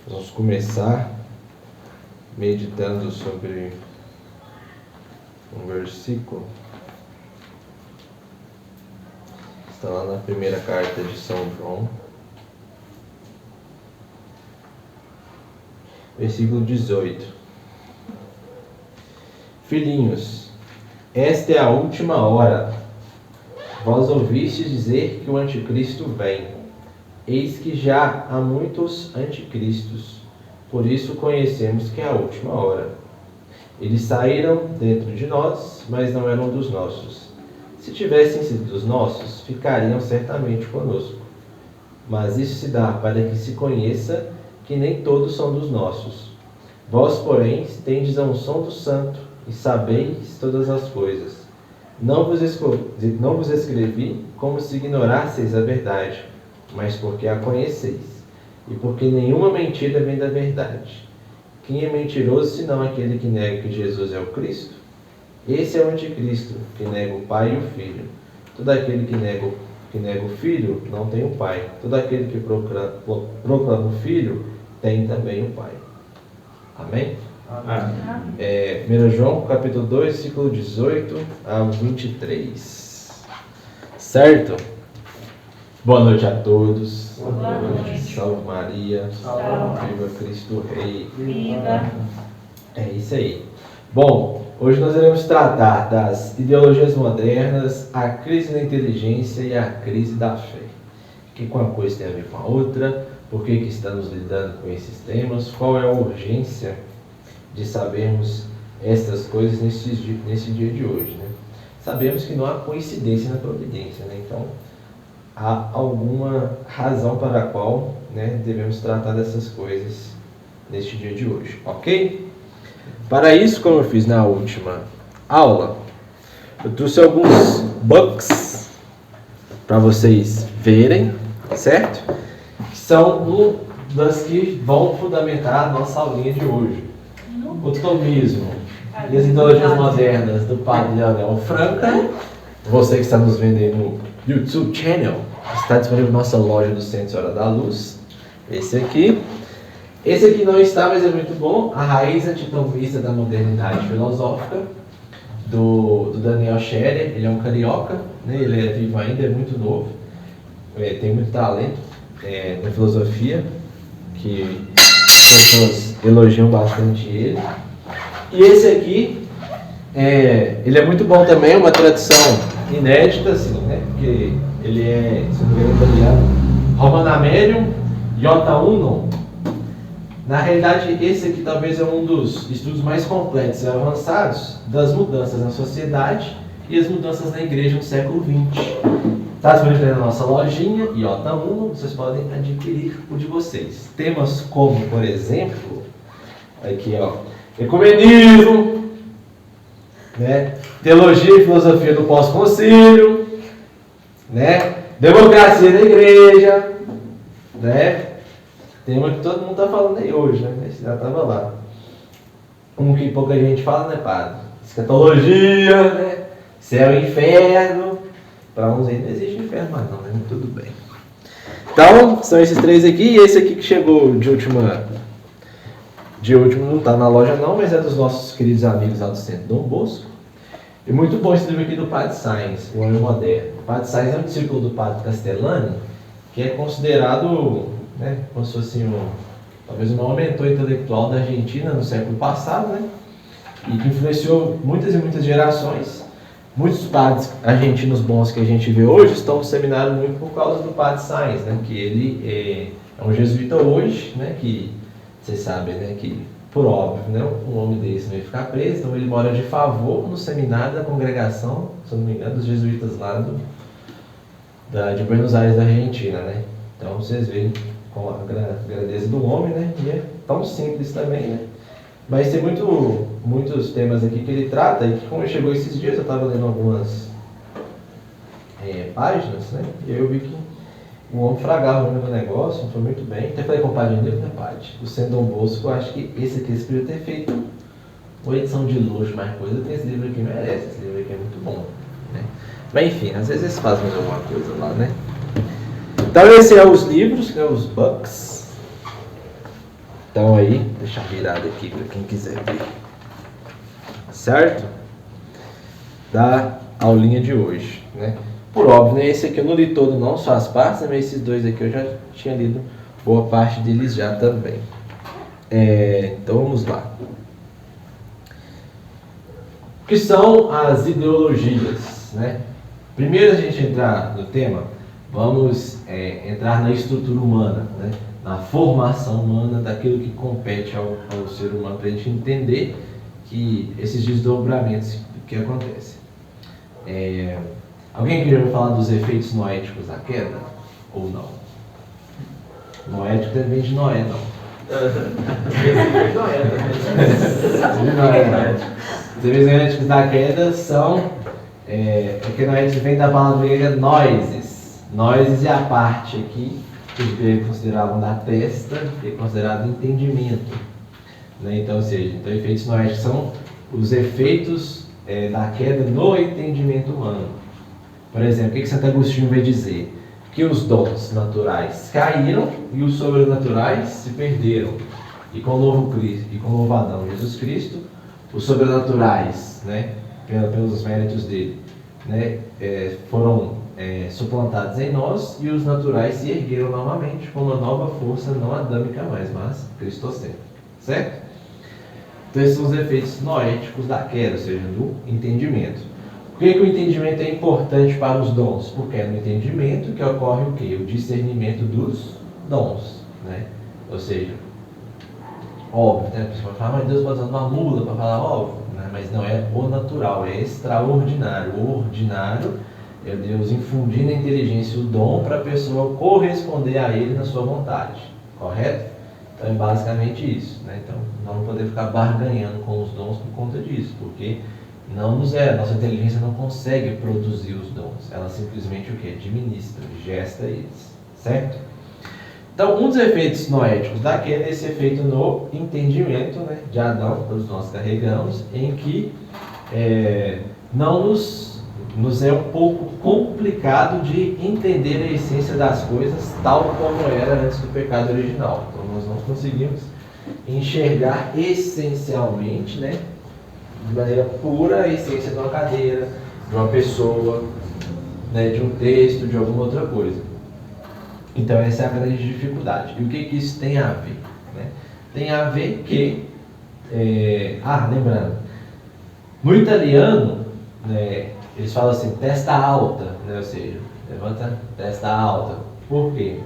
Vamos começar meditando sobre um versículo. Está lá na primeira carta de São João, versículo 18. Filhinhos, esta é a última hora. Vós ouvistes dizer que o anticristo vem. Eis que já há muitos anticristos. Por isso conhecemos que é a última hora. Eles saíram dentro de nós, mas não eram dos nossos. Se tivessem sido dos nossos, ficariam certamente conosco. Mas isso se dá para que se conheça que nem todos são dos nossos. Vós, porém, tendes a unção do Santo e sabeis todas as coisas. Não vos escrevi como se ignorasseis a verdade, mas porque a conheceis, e porque nenhuma mentira vem da verdade. Quem é mentiroso, senão aquele que nega que Jesus é o Cristo? Esse é o anticristo, que nega o Pai e o Filho. Todo aquele que nega o Filho não tem o Pai. Todo aquele que proclama o Filho tem também o Pai. Amém? Amém. 1 João, capítulo 2, versículo 18 ao 23. Certo? Boa noite a todos. Boa noite. Salve Maria. Salve. Viva Cristo Rei. Viva. É isso aí. Bom, hoje nós iremos tratar das ideologias modernas, a crise da inteligência e a crise da fé. O que uma coisa tem a ver com a outra? Por que estamos lidando com esses temas? Qual é a urgência de sabermos estas coisas nesse dia de hoje, né? Sabemos que não há coincidência na providência, né? Então, há alguma razão para a qual, né, devemos tratar dessas coisas neste dia de hoje, ok? Para isso, como eu fiz na última aula, eu trouxe alguns books para vocês verem, certo? Que são das que vão fundamentar a nossa aulinha de hoje. O Tomismo e as ideologias modernas do Padre Leonel Franca. Você que está nos vendo aí no YouTube channel, está disponível na nossa loja do Centro Senhora da Luz. Esse aqui não está, mas é muito bom. A Raiz Antitomista da Modernidade Filosófica, do Daniel Scherer. Ele é um carioca, né? Ele é vivo ainda, é muito novo, tem muito talento na filosofia, que as pessoas elogiam bastante ele. E esse aqui, ele é muito bom também, uma tradução inédita, assim, né? Porque ele é, se não me engano, italiano. Romanamelium Iota Unum. Na realidade, esse aqui talvez é um dos estudos mais completos e avançados das mudanças na sociedade e as mudanças na igreja no século XX. Está disponível na nossa lojinha, Iota Unum, vocês podem adquirir o de vocês. Temas como, por exemplo, aqui ó, ecumenismo, né? Teologia e filosofia do pós-concílio, né? Democracia da igreja, né? Tema que todo mundo está falando aí hoje, né? Esse já estava lá. Um que pouca gente fala, né, padre? Escatologia, né? Céu e inferno. Para uns aí não existe inferno mais não, né? Mas tudo bem. Então, são esses três aqui. E esse aqui que chegou de último não está na loja não, mas é dos nossos queridos amigos lá do Centro Dom Bosco. E muito bom esse livro aqui do Padre Sáenz, O Homem Moderno. O Padre Sáenz é um discípulo do Padre Castellani, que é considerado, né, como se fosse talvez o maior mentor intelectual da Argentina no século passado, né? E que influenciou muitas e muitas gerações. Muitos padres argentinos bons que a gente vê hoje estão no seminário muito por causa do Padre Sáenz, né? Que ele é um jesuíta hoje, né? Que vocês sabem, né? Que, por óbvio, né? Um homem desse não ia ficar preso, então ele mora de favor no seminário da congregação, se eu não me engano, dos jesuítas lá de Buenos Aires, da Argentina, né? Então vocês veem com a grandeza do homem, né? E é tão simples também, né? Mas tem muitos temas aqui que ele trata, e que como chegou esses dias, eu estava lendo algumas páginas, né? E eu vi que o homem fragava no negócio, foi muito bem. Até falei com o padre dele, né, padre? O Centro Dom Bosco, eu acho que esse aqui eles podiam ter feito uma edição de luxo, mais coisa, que esse livro aqui merece. Esse livro aqui é muito bom, né? Mas enfim, às vezes eles fazem alguma coisa lá, né? Então esses são os livros, né, os books. Então aí, deixa virado aqui para quem quiser ver. Certo? Da aulinha de hoje, né? Por óbvio, né, esse aqui eu não li todo não, só as partes, mas esses dois aqui eu já tinha lido boa parte deles já também. Então vamos lá. O que são as ideologias, né? Primeiro a gente entrar no tema, vamos entrar na estrutura humana, né? Na formação humana daquilo que compete ao ser humano, para a gente entender que esses desdobramentos que acontecem. Alguém queria me falar dos efeitos noéticos da queda? Ou não? Noético vem de Noé, não. Os efeitos noéticos da queda são... porque noéticos vem da palavra grega noises. Noises é a parte aqui que os gregos consideravam da testa, que é considerado entendimento. Né? Então, ou seja, efeitos noéticos são os efeitos da queda no entendimento humano. Por exemplo, o que Santo Agostinho vai dizer? Que os dons naturais caíram e os sobrenaturais se perderam. E com o novo Cristo, e com o novo Adão, Jesus Cristo, os sobrenaturais, né, pelos méritos dele, né, foram suplantados em nós, e os naturais se ergueram novamente com uma nova força não adâmica mais, mas cristocêntrica. Certo? Então esses são os efeitos noéticos da queda, ou seja, do entendimento. Por que o entendimento é importante para os dons? Porque é no entendimento que ocorre o quê? O discernimento dos dons, né? Ou seja, óbvio, né? A pessoa fala, mas Deus pode usar uma mula para falar óbvio, né? Mas não é o natural, é extraordinário. O ordinário é Deus infundir na inteligência o dom para a pessoa corresponder a ele na sua vontade, correto? Então é basicamente isso, né? Então não poder ficar barganhando com os dons por conta disso, porque a nossa inteligência não consegue produzir os dons, ela simplesmente o que? Administra, gesta eles, certo? Então um dos efeitos noéticos da queda é esse efeito no entendimento, né, de Adão, que todos nós carregamos, em que nos é um pouco complicado de entender a essência das coisas tal como era antes do pecado original. Então nós não conseguimos enxergar essencialmente, né, de maneira pura, a essência de uma cadeira, de uma pessoa, né, de um texto, de alguma outra coisa. Então essa é a grande dificuldade. E o que isso tem a ver? Né? Tem a ver que, lembrando, no italiano, né, eles falam assim, testa alta, né, ou seja, levanta testa alta. Por quê?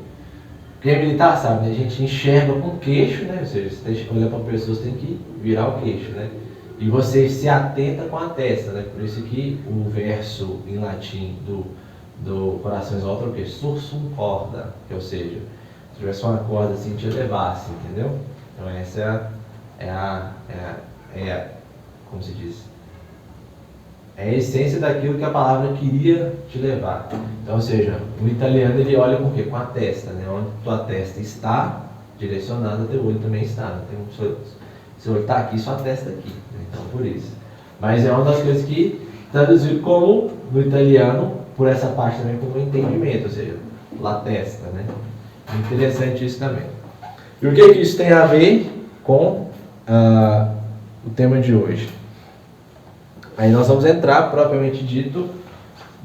Porque militar, sabe, né, a gente enxerga com o queixo, né, ou seja, você tem que olhar para a pessoa, você tem que virar o queixo, né? E você se atenta com a testa, né? Por isso que o verso em latim do Corações Alto é o quê? Sursum corda, que ou seja, se tivesse uma corda assim, te levasse, entendeu? Então essa como se diz? É a essência daquilo que a palavra queria te levar. Então, ou seja, o italiano ele olha com o quê? Com a testa, né? Onde tua testa está direcionada, teu olho também está, né? Seu olho está aqui, sua testa aqui, né? Então por isso. Mas é uma das coisas que traduzido como no italiano, por essa parte também como entendimento, ou seja, la testa, né? Interessante isso também. E o que isso tem a ver com o tema de hoje? Aí nós vamos entrar, propriamente dito,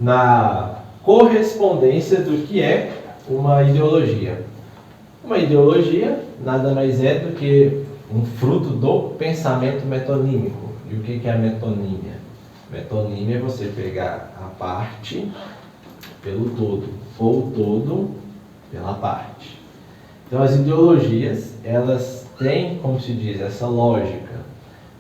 na correspondência do que é uma ideologia. Uma ideologia nada mais é do que um fruto do pensamento metonímico. E o que é a metonímia? Metonímia é você pegar a parte pelo todo, ou o todo pela parte. Então as ideologias, elas têm, como se diz, essa lógica.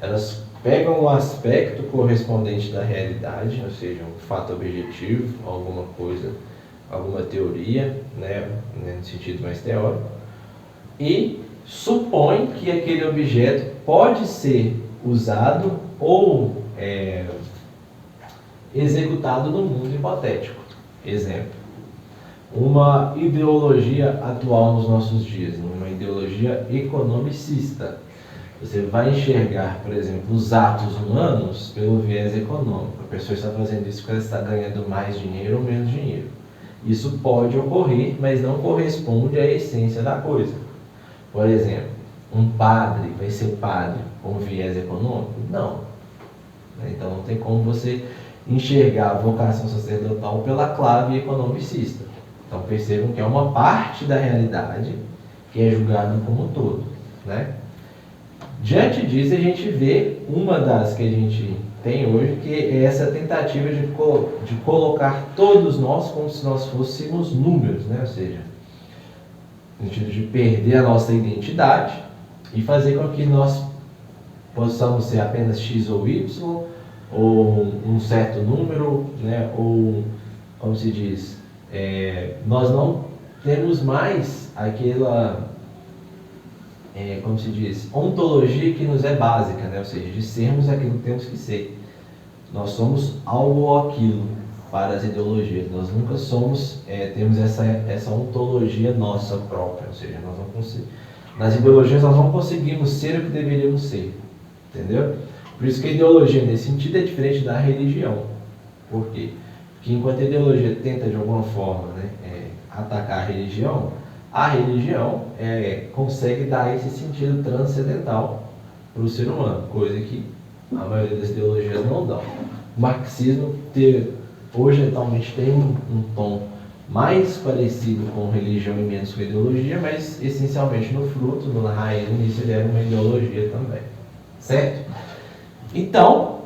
Elas pegam o aspecto correspondente da realidade, ou seja, um fato objetivo, alguma coisa, alguma teoria, né, no sentido mais teórico, e supõe que aquele objeto pode ser usado ou executado no mundo hipotético. Exemplo, uma ideologia atual nos nossos dias, uma ideologia economicista. Você vai enxergar, por exemplo, os atos humanos pelo viés econômico. A pessoa está fazendo isso porque ela está ganhando mais dinheiro ou menos dinheiro. Isso pode ocorrer, mas não corresponde à essência da coisa. Por exemplo, um padre vai ser padre com viés econômico? Não. Então não tem como você enxergar a vocação sacerdotal pela clave economicista. Então percebam que é uma parte da realidade que é julgada como um todo, né? Diante disso, a gente vê uma das que a gente tem hoje, que é essa tentativa de colocar todos nós como se nós fôssemos números, né? Ou seja, no sentido de perder a nossa identidade e fazer com que nós possamos ser apenas X ou Y, ou um certo número, né? Ou, como se diz, nós não temos mais aquela, como se diz, ontologia que nos é básica, né? Ou seja, de sermos aquilo que temos que ser. Nós somos algo ou aquilo para as ideologias. Nós nunca somos, temos essa ontologia nossa própria, ou seja, nós não conseguimos. Nas ideologias nós não conseguimos ser o que deveríamos ser, entendeu? Por isso que a ideologia nesse sentido é diferente da religião. Por quê? Porque enquanto a ideologia tenta de alguma forma, né, atacar a religião consegue dar esse sentido transcendental para o ser humano, coisa que a maioria das ideologias não dão. O marxismo hoje atualmente tem um tom mais parecido com religião e menos com ideologia, mas essencialmente no fruto, na raiz, no início ele era uma ideologia também, certo? Então,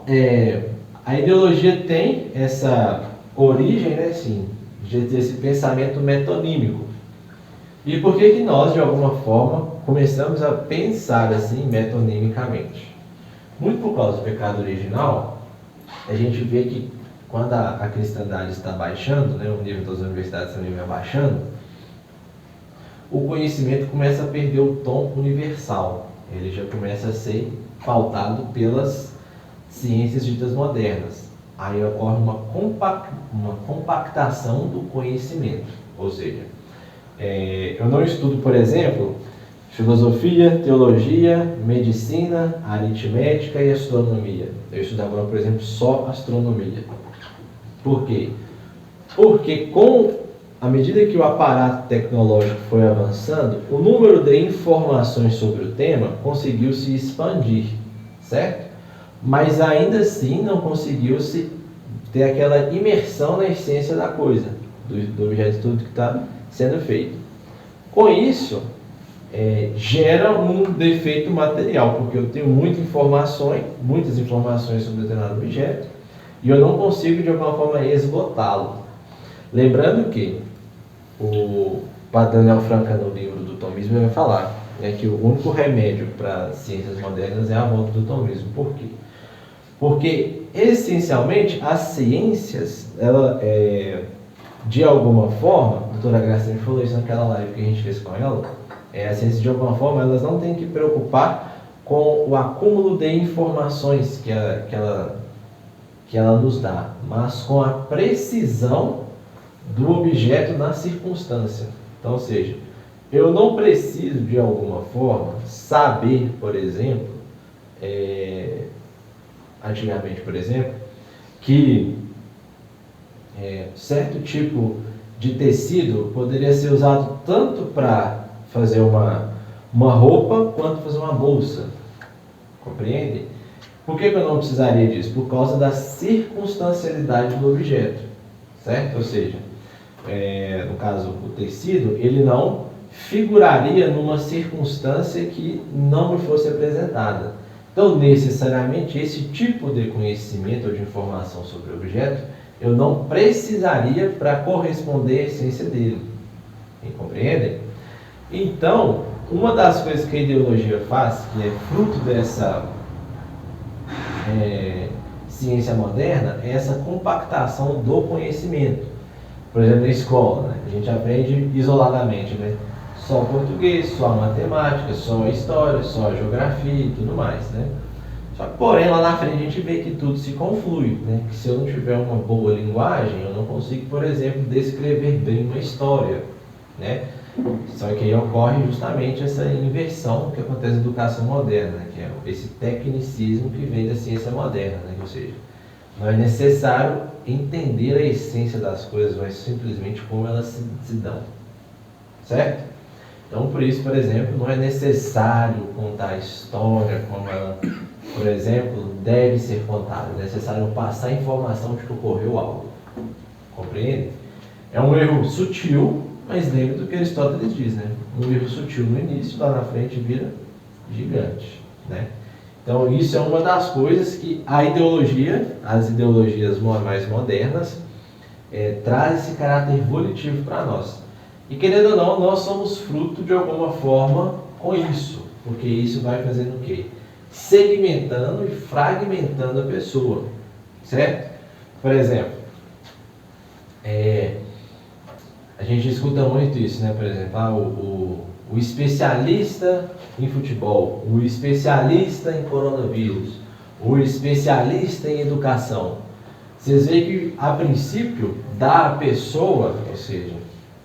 a ideologia tem essa origem, né, assim, desse pensamento metonímico. E por que nós, de alguma forma, começamos a pensar assim metonimicamente? Muito por causa do pecado original, a gente vê que quando a cristandade está baixando, né, o nível das universidades também vai baixando, o conhecimento começa a perder o tom universal. Ele já começa a ser pautado pelas ciências ditas modernas. Aí ocorre uma compactação do conhecimento. Ou seja, eu não estudo, por exemplo, filosofia, teologia, medicina, aritmética e astronomia. Eu estudo agora, por exemplo, só astronomia. Por quê? Porque à medida que o aparato tecnológico foi avançando, o número de informações sobre o tema conseguiu se expandir, certo? Mas ainda assim não conseguiu-se ter aquela imersão na essência da coisa, do objeto de estudo que está sendo feito. Com isso, gera um defeito material, porque eu tenho muitas informações sobre determinado objeto, e eu não consigo de alguma forma esgotá-lo. Lembrando que o padre Daniel Franca, no livro do Tomismo, vai falar que o único remédio para as ciências modernas é a volta do tomismo. Por quê? Porque, essencialmente, as ciências, de alguma forma, a doutora Graça me falou isso naquela live que a gente fez com ela, as ciências, de alguma forma, elas não têm que preocupar com o acúmulo de informações que ela nos dá, mas com a precisão do objeto na circunstância. Então, ou seja, eu não preciso, de alguma forma, saber, por exemplo, antigamente, por exemplo, que certo tipo de tecido poderia ser usado tanto para fazer uma roupa quanto fazer uma bolsa. Compreende? Por que eu não precisaria disso? Por causa da circunstancialidade do objeto, certo? Ou seja, no caso, o tecido, ele não figuraria numa circunstância que não me fosse apresentada. Então, necessariamente, esse tipo de conhecimento ou de informação sobre o objeto, eu não precisaria para corresponder à essência dele. Me compreendem? Então, uma das coisas que a ideologia faz, que é fruto dessa ciência moderna, é essa compactação do conhecimento. Por exemplo, na escola, né? A gente aprende isoladamente, né? Só português, só matemática, só história, só geografia e tudo mais, né? Só que, porém, lá na frente a gente vê que tudo se conflui, né? Que se eu não tiver uma boa linguagem, eu não consigo, por exemplo, descrever bem uma história, né? Só que aí ocorre justamente essa inversão que acontece na educação moderna, que é esse tecnicismo que vem da ciência moderna, né? Ou seja, Não é necessário entender a essência das coisas, mas simplesmente como elas se dão. Certo? Então, por isso, por exemplo, não é necessário contar a história como ela, por exemplo, deve ser contada. É necessário passar a informação de que ocorreu algo. Compreende? É um erro sutil, mas lembre do que Aristóteles diz, né? Um erro sutil no início, lá na frente vira gigante, né? Então, isso é uma das coisas que a ideologia, as ideologias mais modernas, traz esse caráter volitivo para nós. E querendo ou não, nós somos fruto de alguma forma com isso, porque isso vai fazendo o quê? Segmentando e fragmentando a pessoa, certo? Por exemplo, a gente escuta muito isso, né? Por exemplo, o especialista em futebol, o especialista em coronavírus, o especialista em educação. Vocês veem que, a princípio, dá à pessoa, ou seja,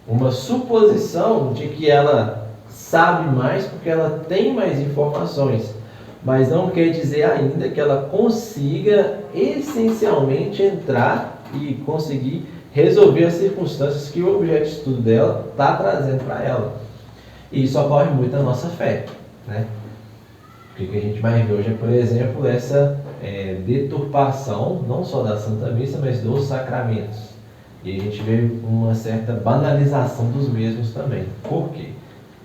uma suposição de que ela sabe mais porque ela tem mais informações, mas não quer dizer ainda que ela consiga essencialmente entrar e conseguir resolver as circunstâncias que o objeto de estudo dela está trazendo para ela. E isso ocorre muito na nossa fé, né? O que a gente mais vê hoje é, por exemplo, essa deturpação, não só da Santa Missa, mas dos sacramentos. E a gente vê uma certa banalização dos mesmos também. Por quê?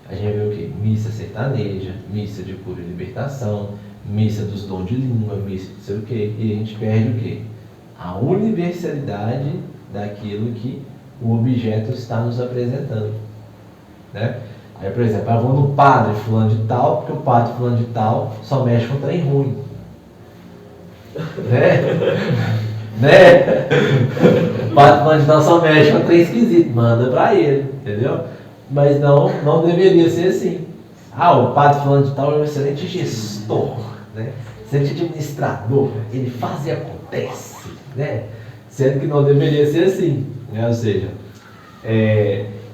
A gente vê o quê? Missa sertaneja, missa de cura e libertação, missa dos dons de língua, missa de não sei o quê. E a gente perde o quê? A universalidade daquilo que o objeto está nos apresentando, né? Aí, por exemplo, eu vou no padre fulano de tal, porque o padre fulano de tal só mexe com trem ruim. Né? O padre fulano de tal só mexe com trem esquisito, manda pra ele, entendeu? Mas não deveria ser assim. O padre fulano de tal é um excelente gestor, né? Excelente administrador, ele faz e acontece, né? Sendo que não deveria ser assim, né? Ou seja,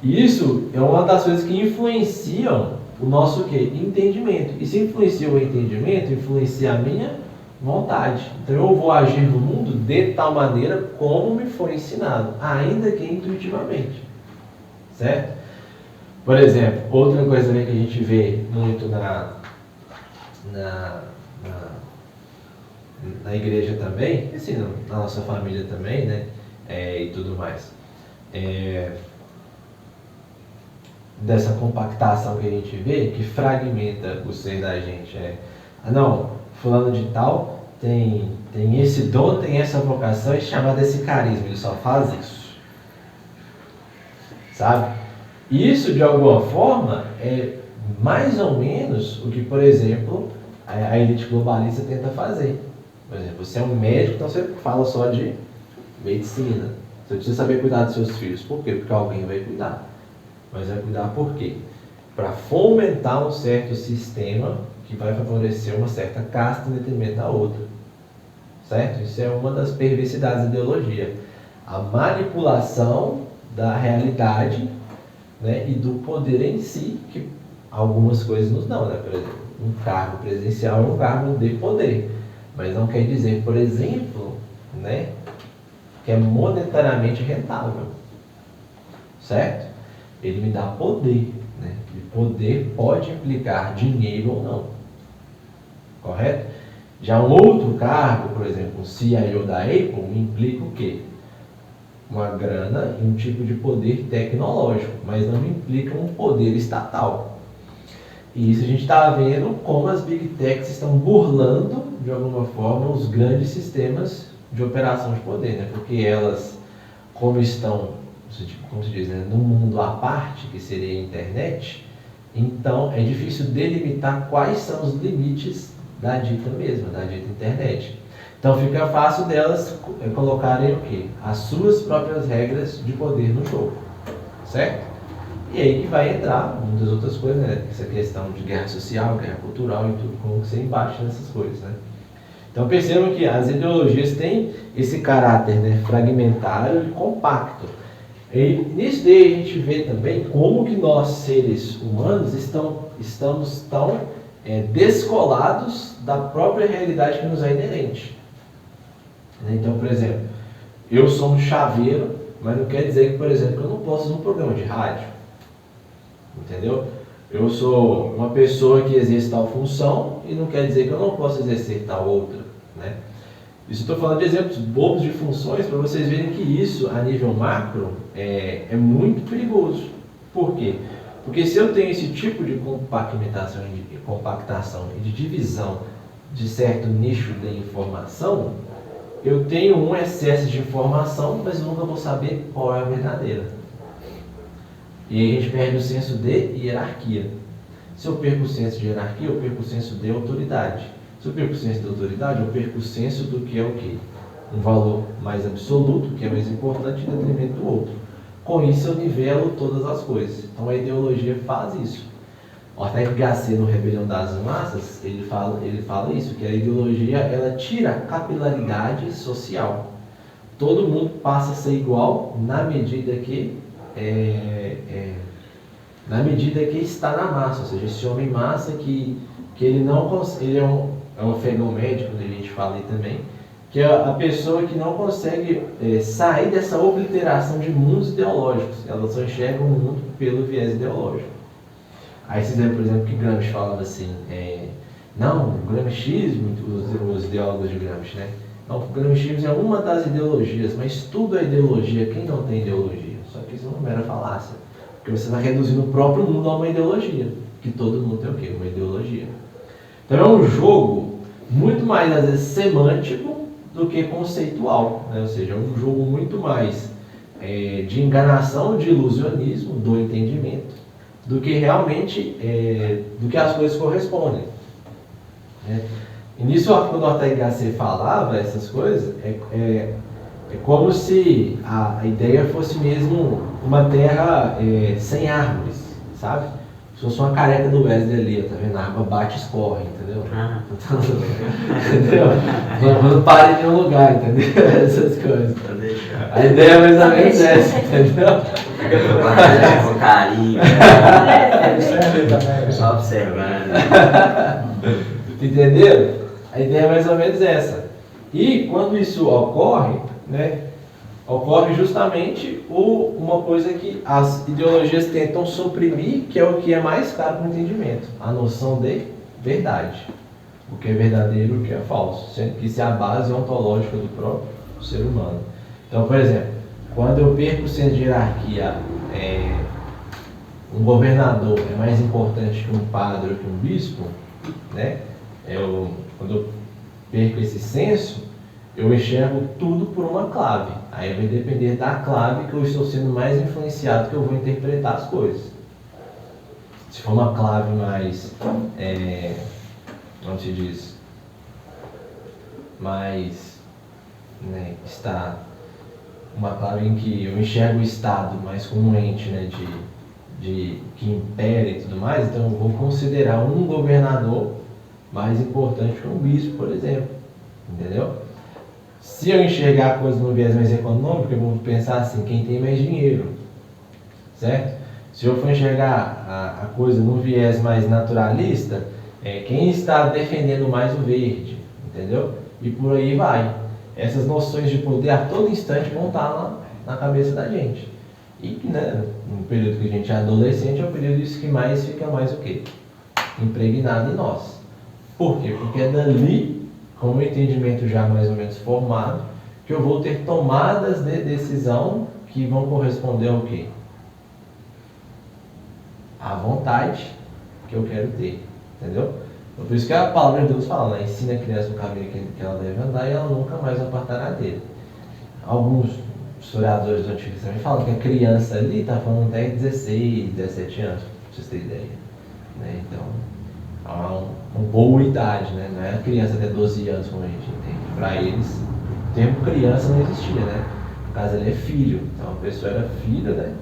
isso é uma das coisas que influenciam o nosso quê? Entendimento. E se influencia o entendimento, influencia a minha vontade. Então eu vou agir no mundo de tal maneira como me foi ensinado, ainda que intuitivamente. Certo? Por exemplo, outra coisa que a gente vê muito na igreja também, assim, na nossa família também, né? E tudo mais. Dessa compactação que a gente vê, que fragmenta o ser da gente. Fulano de tal tem esse dom, tem essa vocação, é chamado esse carisma, ele só faz isso. Sabe? Isso, de alguma forma, é mais ou menos o que, por exemplo, a elite globalista tenta fazer. Por exemplo, você é um médico, então você fala só de medicina. Você precisa saber cuidar dos seus filhos. Por quê? Porque alguém vai cuidar. Mas vai cuidar por quê? Para fomentar um certo sistema que vai favorecer uma certa casta em detrimento da outra. Certo? Isso é uma das perversidades da ideologia. A manipulação da realidade, né, e do poder em si, que algumas coisas nos dão, né? Por exemplo, um cargo presidencial é um cargo de poder. Mas não quer dizer, por exemplo, né, que é monetariamente rentável. Certo? Ele me dá poder, né? E poder pode implicar dinheiro ou não. Correto? Já um outro cargo, por exemplo, um CIO da Apple, implica o quê? Uma grana e um tipo de poder tecnológico, mas não implica um poder estatal. E isso a gente está vendo como as Big Techs estão burlando, de alguma forma, os grandes sistemas de operação de poder, né? Porque elas, como estão, como se diz, né, num mundo à parte, que seria a internet, então é difícil delimitar quais são os limites da dita mesma, da dita internet. Então fica fácil delas colocarem o quê? As suas próprias regras de poder no jogo, certo? E aí que vai entrar muitas outras coisas, né? Essa questão de guerra social, guerra cultural e tudo, como que você embate nessas coisas, né? Então percebam que as ideologias têm esse caráter, né, fragmentário e compacto. E nisso daí a gente vê também como que nós, seres humanos, estamos tão descolados da própria realidade que nos é inerente. Então, por exemplo, eu sou um chaveiro, mas não quer dizer que, por exemplo, eu não posso fazer um programa de rádio. Entendeu? Eu sou uma pessoa que exerce tal função e não quer dizer que eu não posso exercer tal outra, né? Isso estou falando de exemplos bobos de funções para vocês verem que isso, a nível macro, é muito perigoso. Por quê? Porque se eu tenho esse tipo de compactação e de divisão de certo nicho de informação, eu tenho um excesso de informação, mas eu nunca vou saber qual é a verdadeira. E aí a gente perde o senso de hierarquia. Se eu perco o senso de hierarquia, eu perco o senso de autoridade. Se eu perco o senso de autoridade, eu perco o senso do que é o quê? Um valor mais absoluto, que é mais importante, em detrimento do outro. Com isso eu nivelo todas as coisas. Então a ideologia faz isso. Ortega y Gasset, no Rebelião das Massas, ele fala isso, que a ideologia ela tira a capilaridade social. Todo mundo passa a ser igual na medida que está na massa, ou seja, esse homem massa que ele não consegue, ele é um fenômeno médico, a gente fala aí também, que é a pessoa que não consegue sair dessa obliteração de mundos ideológicos, ela só enxerga o mundo pelo viés ideológico. Aí vocês lembram, por exemplo, que Gramsci falava assim, não, o gramscismo, os ideólogos de Gramsci, né? Não, o gramscismo é uma das ideologias, mas tudo é ideologia, quem não tem ideologia? Só que isso é uma mera falácia, porque você está reduzindo o próprio mundo a uma ideologia, que todo mundo tem o quê? Uma ideologia. Então é um jogo muito mais, às vezes, semântico do que conceitual, né? Ou seja, é um jogo muito mais de enganação, de ilusionismo, do entendimento, do que realmente, do que as coisas correspondem, né? E nisso, quando o Ortega y Gasset falava essas coisas, é como se a ideia fosse mesmo uma terra sem árvores, sabe? Se fosse uma careca do Wesley ali, tá vendo? A água bate e escorre, entendeu? Entendeu? Não para em nenhum lugar, entendeu? Essas coisas. A ideia é mais ou menos essa, entendeu? Com carinho. Só observando. Entenderam? A ideia é mais ou menos essa. E quando isso ocorre, né, ocorre justamente uma coisa que as ideologias tentam suprimir, que é o que é mais caro para o entendimento, a noção de verdade. O que é verdadeiro e o que é falso, sendo que isso é a base ontológica do próprio ser humano. Então, por exemplo, quando eu perco o senso de hierarquia, um governador é mais importante que um padre ou que um bispo, né? Quando eu perco esse senso, eu enxergo tudo por uma clave. Aí vai depender da clave que eu estou sendo mais influenciado, que eu vou interpretar as coisas. Se for uma clave mais, como se diz, mais, né, está uma clave em que eu enxergo o Estado mais como um ente, né, que impera e tudo mais, então eu vou considerar um governador mais importante que um bispo, por exemplo, entendeu? Se eu enxergar a coisa no viés mais econômico, eu vou pensar assim, quem tem mais dinheiro, certo? Se eu for enxergar a coisa no viés mais naturalista, quem está defendendo mais o verde, entendeu? E por aí vai. Essas noções de poder a todo instante vão estar lá na cabeça da gente. E, né, no período que a gente é adolescente, é o período que mais fica mais o quê? Impregnado em nós. Por quê? Porque é dali, com o entendimento já mais ou menos formado, que eu vou ter tomadas de decisão que vão corresponder ao quê? À vontade que eu quero ter, entendeu? Então, por isso que a palavra de Deus fala, né? Ensina a criança no caminho que ela deve andar e ela nunca mais apartará dele. Alguns historiadores do Antigo Testamento falam que a criança ali está falando até 16, 17 anos, pra vocês terem ideia, né? Então, uma boa idade, né? Não é a criança até 12 anos, como a gente entende. Para eles, o termo criança não existia, né? No caso, ele é filho. Então, a pessoa era filha, né?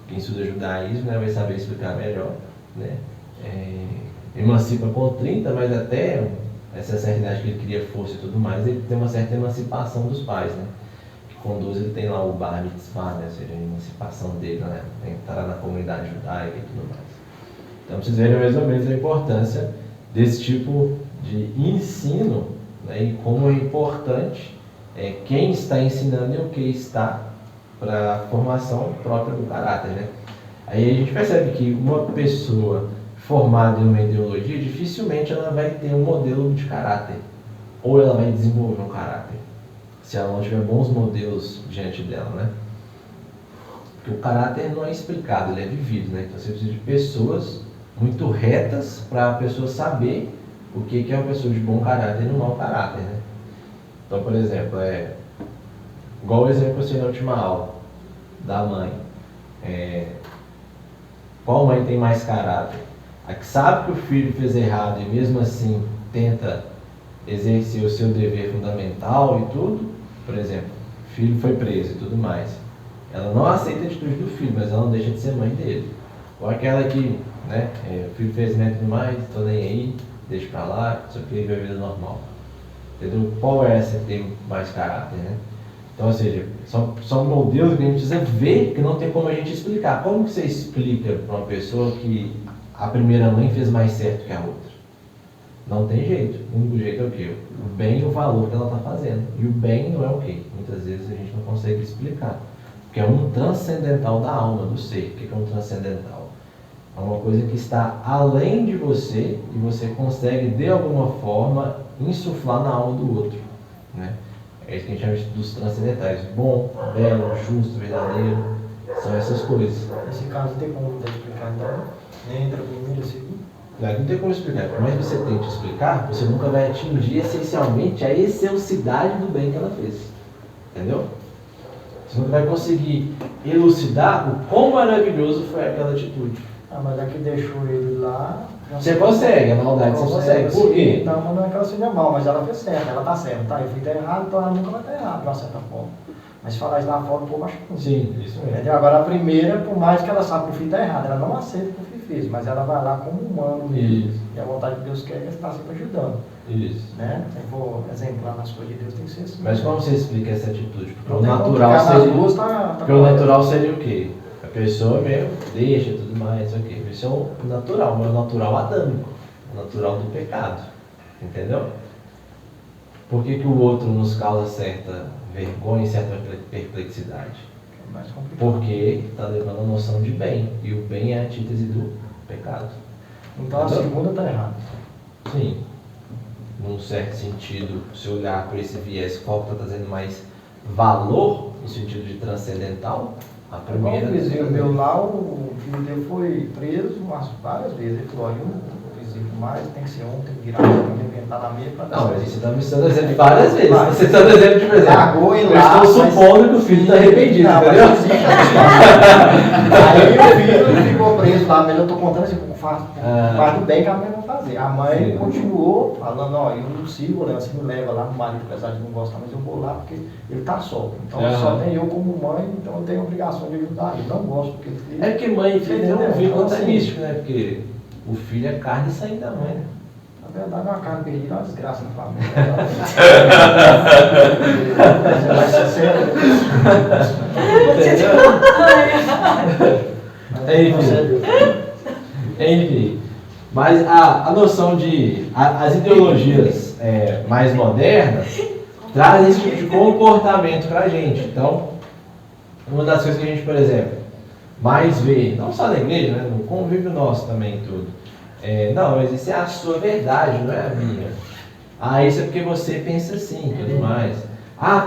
Quem estuda judaísmo, né, vai saber explicar melhor, né? Emancipa com 30, mas até essa certa idade que ele cria força e tudo mais, ele tem uma certa emancipação dos pais, né? Que conduz, ele tem lá o bar mitzvah, né? Ou seja, a emancipação dele, né? Entrar na comunidade judaica e tudo mais. Então, vocês verem mais ou menos a importância desse tipo de ensino, né? E como é importante quem está ensinando e o que está para a formação própria do caráter, né? Aí a gente percebe que uma pessoa formada em uma ideologia, dificilmente ela vai ter um modelo de caráter, ou ela vai desenvolver um caráter, se ela não tiver bons modelos diante dela, né? Porque o caráter não é explicado, ele é vivido, né? Então você precisa de pessoas muito retas para a pessoa saber o que é uma pessoa de bom caráter e um mau caráter, né? Então, por exemplo, igual o exemplo que eu sei na última aula da mãe. Qual mãe tem mais caráter? A que sabe que o filho fez errado e mesmo assim tenta exercer o seu dever fundamental e tudo. Por exemplo, o filho foi preso e tudo mais. Ela não aceita a atitude do filho, mas ela não deixa de ser mãe dele. Ou aquela que, né, o filho fez merda e tudo mais, tô nem aí, deixa pra lá, só que vive a vida normal. Entendeu? Qual é essa que tem mais caráter, né? Então, ou seja, são modelos que a gente precisa ver que não tem como a gente explicar. Como que você explica para uma pessoa que a primeira mãe fez mais certo que a outra? Não tem jeito. O único jeito é o quê? O bem e o valor que ela está fazendo. E o bem não é o quê? Muitas vezes a gente não consegue explicar. Porque é um transcendental da alma, do ser. O que é um transcendental? É uma coisa que está além de você e você consegue, de alguma forma, insuflar na alma do outro, né? É isso que a gente chama dos transcendentais. Bom, belo, justo, verdadeiro. São essas coisas. Nesse caso tem como explicar então? Nem entra primeiro e segundo? Não tem como explicar. Por mais que você tente explicar, você nunca vai atingir essencialmente a excelsidade do bem que ela fez. Entendeu? Você nunca vai conseguir elucidar o quão maravilhoso foi aquela atitude. Mas aqui deixou ele lá... Você consegue, a maldade você consegue. Por quê? Então não é que ela seja mal, mas ela fez certo, ela está certa, tá? Eu fui errado, então ela nunca vai estar errada, de uma certa forma. Mas se falar isso lá fora, o povo acha que não. Sim, isso mesmo. Entendeu? Agora a primeira, por mais que ela saiba que o filho está errado, ela não aceita o que o filho fez, mas ela vai lá como humano mesmo. Isso. E a vontade de Deus quer que ela está sempre ajudando. Isso. Né? Se for exemplar nas coisas de Deus, tem que ser assim. Mas como você explica essa atitude? Porque Não o tem como natural ficar nas seria... duas, tá Porque o natural seria o quê? A pessoa mesmo deixa tudo mais, ok. Isso é o natural, mas o natural adâmico, o natural do pecado. Entendeu? Por que o outro nos causa certa vergonha e certa perplexidade? É mais complicado. Porque está levando a noção de bem, e o bem é a antítese do pecado. Então a segunda está errada. Sim. Num certo sentido, se olhar por esse viés, qual está trazendo mais valor, no sentido de transcendental, a primeira... O vizinho meu lá, o filho dele foi preso várias vezes. Ele falou, olha, o vizinho mais tem que ser um, tem que virar, tem que inventar na meia para dar. Não, mas você está me dando exemplo várias vezes. Você está dando exemplo de presente. Largou ele Eu lá, estou supondo que o filho está arrependido, não, entendeu? mas existe a Aí o filho ficou preso lá, mas eu estou contando assim, faz do bem que a mãe vai fazer. A mãe Sim. continuou falando, ó, eu não sigo, né? Você me leva lá no marido, apesar de não gostar, mas eu vou lá porque ele está só. Então só tem eu como mãe, então eu tenho a obrigação de ajudar. Eu não gosto porque ele É porque mãe e filho tem um Entendeu? vínculo Então, até assim, místico, né? Porque o filho é carne saindo da mãe, né? na verdade, uma carne perdida é uma desgraça na família. Vai ser sério. Enfim, mas a noção de... As ideologias mais modernas trazem esse tipo de comportamento pra gente. Então, uma das coisas que a gente, por exemplo, mais vê, não só na igreja, né? No convívio nosso também e tudo. Não, mas isso é a sua verdade, não é a minha. Isso é porque você pensa assim, tudo mais.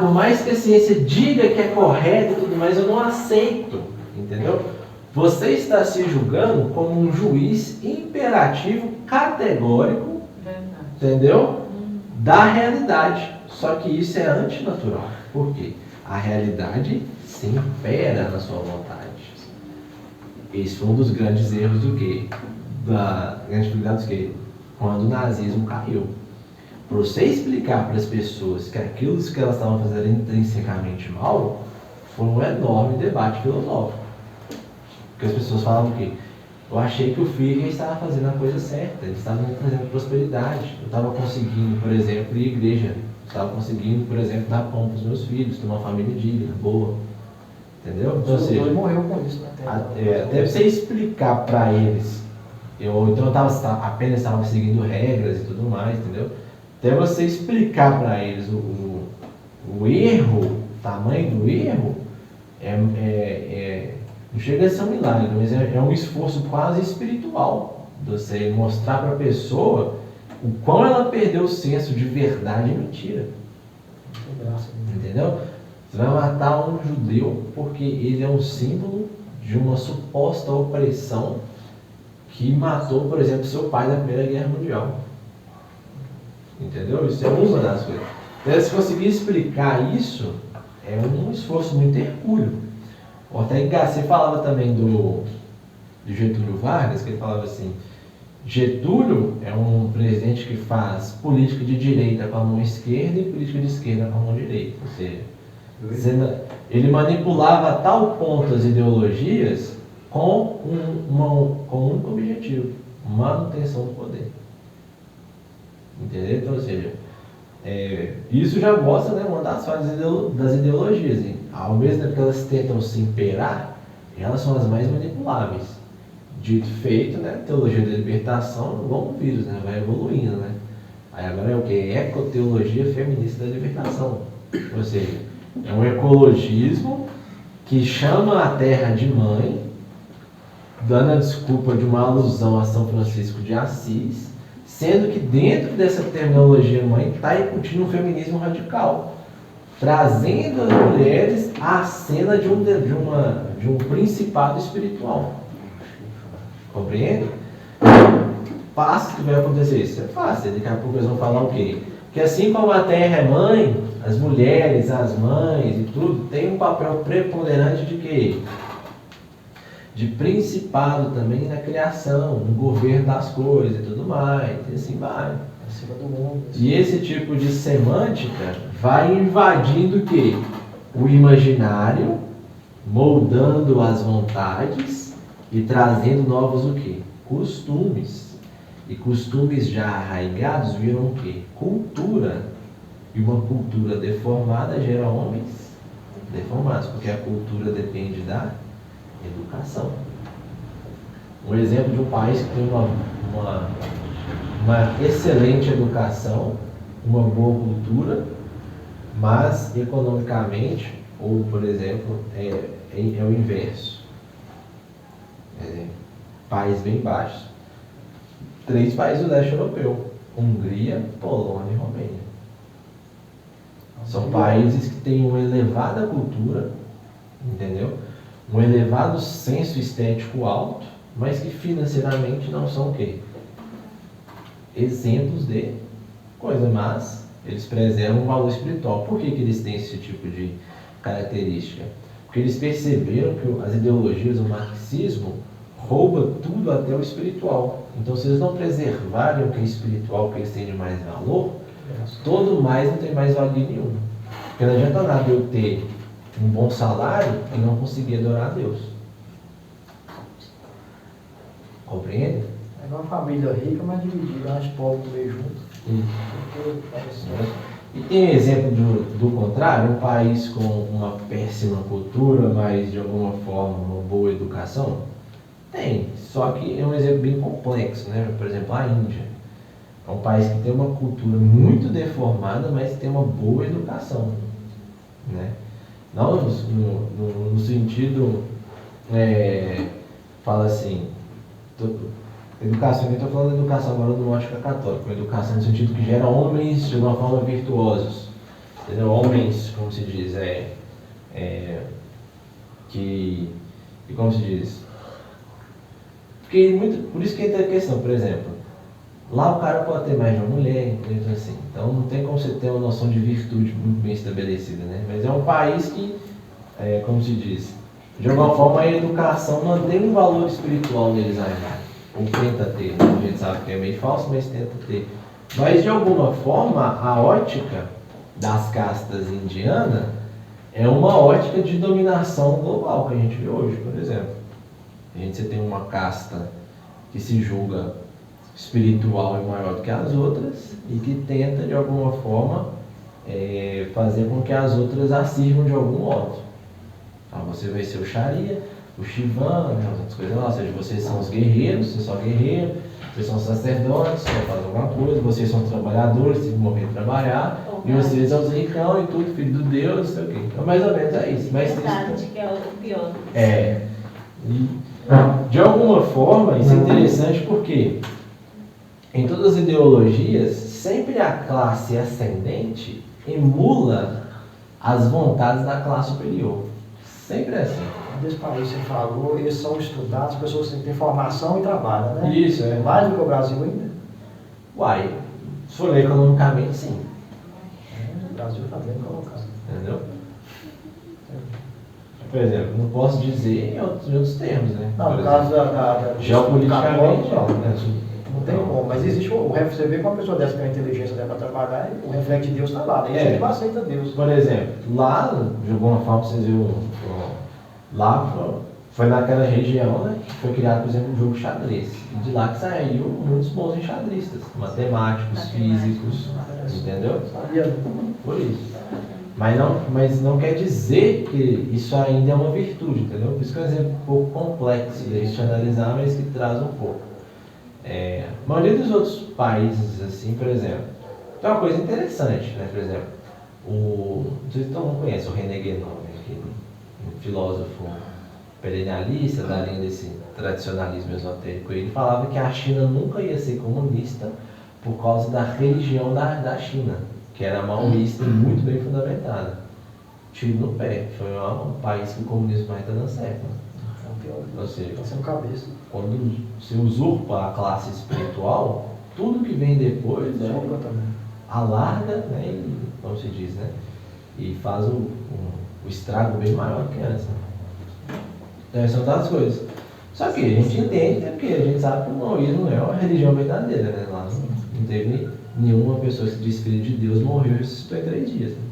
Por mais que a ciência diga que é correto e tudo mais, eu não aceito, entendeu? Você está se julgando como um juiz imperativo, categórico, entendeu? Da realidade. Só que isso é antinatural. Por quê? A realidade se impera na sua vontade. Esse foi um dos grandes erros do quê? Da grande dificuldade do quê? Quando o nazismo caiu. Para você explicar para as pessoas que aquilo que elas estavam fazendo era intrinsecamente mal, foi um enorme debate filosófico. Porque as pessoas falavam o quê? Eu achei que o Führer estava fazendo a coisa certa, ele estava me trazendo prosperidade. Eu estava conseguindo, por exemplo, ir à igreja. Eu estava conseguindo, por exemplo, dar pão para os meus filhos, ter uma família digna, boa. Entendeu? Então, ou seja, Ele morreu com isso, né? até pra você explicar para eles, então eu apenas estava seguindo regras e tudo mais, entendeu? até você explicar para eles o erro, o tamanho do erro, não chega a ser um milagre, mas é um esforço quase espiritual. Você mostrar para a pessoa o quão ela perdeu o senso de verdade e mentira. Entendeu? Você vai matar um judeu porque ele é um símbolo de uma suposta opressão que matou, por exemplo, seu pai na Primeira Guerra Mundial. Entendeu? Isso é uma das coisas. Então, se conseguir explicar isso, é um esforço muito hercúleo. O Ortega y Gasset falava também do Getúlio Vargas, que ele falava assim: Getúlio é um presidente que faz política de direita com a mão esquerda e política de esquerda com a mão direita. Ou seja, ele manipulava a tal ponto as ideologias com um único objetivo: manutenção do poder. Entendeu? Então, ou seja, isso já mostra, né, uma das fases das ideologias. Hein? Ao mesmo tempo que elas tentam se imperar, elas são as mais manipuláveis. Dito feito, né, teologia da libertação, igual um vírus, né, vai evoluindo, né. Aí agora é o que? Ecoteologia feminista da libertação. Ou seja, é um ecologismo que chama a terra de mãe, dando a desculpa de uma alusão a São Francisco de Assis, sendo que dentro dessa terminologia mãe está incutindo um feminismo radical, trazendo as mulheres à cena de um principado espiritual. Compreende? Fácil que vai acontecer isso. É fácil. Daqui a pouco eles vão falar o quê? Que assim como a terra é mãe, as mulheres, as mães e tudo, tem um papel preponderante de quê? De principado também na criação, no governo das coisas e tudo mais. E assim vai. Acima do mundo. E esse tipo de semântica vai invadindo o quê? O imaginário, moldando as vontades e trazendo novos o quê? Costumes. E costumes já arraigados viram o quê? Cultura. E uma cultura deformada gera homens deformados, porque a cultura depende da educação. Um exemplo de um país que tem uma excelente educação, uma boa cultura, mas economicamente, ou por exemplo, é o inverso. Países bem baixos. 3 países do leste europeu: Hungria, Polônia e Romênia. São países que têm uma elevada cultura, entendeu? Um elevado senso estético alto, mas que financeiramente não são o quê? Exemplos de coisa, mas eles preservam o valor espiritual. Por que eles têm esse tipo de característica? Porque eles perceberam que as ideologias, o marxismo, rouba tudo até o espiritual. Então, se eles não preservarem o que é espiritual, o que eles têm de mais valor, todo mais não tem mais valia nenhuma. Porque não adianta nada eu ter um bom salário e não conseguir adorar a Deus. Compreende? É uma família rica, mas dividida, as pobres meio junto. E tem exemplo do contrário, um país com uma péssima cultura, mas de alguma forma uma boa educação? Tem, só que é um exemplo bem complexo, né? Por exemplo, a Índia. É um país que tem uma cultura muito deformada, mas tem uma boa educação, né? Não no sentido, fala assim, educação, eu estou falando de educação agora no ótica católica, educação no sentido que gera homens de uma forma virtuosos, entendeu? Homens, como se diz, como se diz? Por isso que entra a questão, por exemplo, lá o cara pode ter mais de uma mulher, entendeu? Assim, então não tem como você ter uma noção de virtude muito bem estabelecida, né? Mas é um país que, como se diz, de alguma forma a educação mantém um valor espiritual neles ainda, ou tenta ter, né? A gente sabe que é meio falso, mas tenta ter. Mas de alguma forma a ótica das castas indianas é uma ótica de dominação global que a gente vê hoje, por exemplo. Você tem uma casta que se julga espiritual e maior do que as outras e que tenta de alguma forma fazer com que as outras a sirvam de algum modo. Então você vai ser o Sharia, o Shivan, né, as outras coisas lá, ou seja, vocês são os guerreiros, vocês são guerreiros, vocês são sacerdotes, só fazem alguma coisa, vocês são trabalhadores, se morrer trabalhar, e vocês são os ricão e tudo, filho do Deus, não sei o quê. Então mais ou menos é isso. Mas Verdade, que é o pior. E, de alguma forma, isso é interessante porque em todas as ideologias, sempre a classe ascendente emula as vontades da classe superior. Sempre é assim. Desse país você falou, eles são estudados, pessoas que têm formação e trabalham, né? Isso, é. Mais do que o Brasil ainda. Uai, se for ler economicamente, sim. O Brasil está bem colocado. Entendeu? Por exemplo, não posso dizer em outros termos, né? Não, Por no exemplo, caso da geopoliticamente, não. né? Não tem como, mas existe você vê que uma pessoa dessa tem uma inteligência dela para trabalhar, o reflexo de Deus está lá, daí a gente aceita Deus. Por exemplo, lá, de alguma forma, vocês viram, lá foi naquela região, né, que foi criado, por exemplo, o jogo xadrez. E de lá que saiu muitos bons enxadristas, matemáticos, físicos, entendeu? Sabia? Por isso. Mas não quer dizer que isso ainda é uma virtude, entendeu? Por isso que é um exemplo um pouco complexo de a gente analisar, mas que traz um pouco. A maioria dos outros países, assim, por exemplo, tem uma coisa interessante, né? Por exemplo, não sei se todo mundo conhece o René Guénon, né? Que um filósofo perennialista da linha desse tradicionalismo esotérico. Ele falava que a China nunca ia ser comunista por causa da religião da China, que era maoísta e muito bem fundamentada. Tiro no pé, foi um país que o comunismo vai estar dando certo. Né? Ou seja, Está sendo cabeça. quando você usurpa a classe espiritual, tudo que vem depois alarga, né, e, como se diz, né, e faz o estrago bem maior que antes. Né? Então, essas são das coisas. Só que a gente entende, né, porque a gente sabe que o maoísmo não é uma religião verdadeira. Né? Lá não teve nenhuma pessoa que se diz filho de Deus morreu e ressuscitou em 3 dias. Né?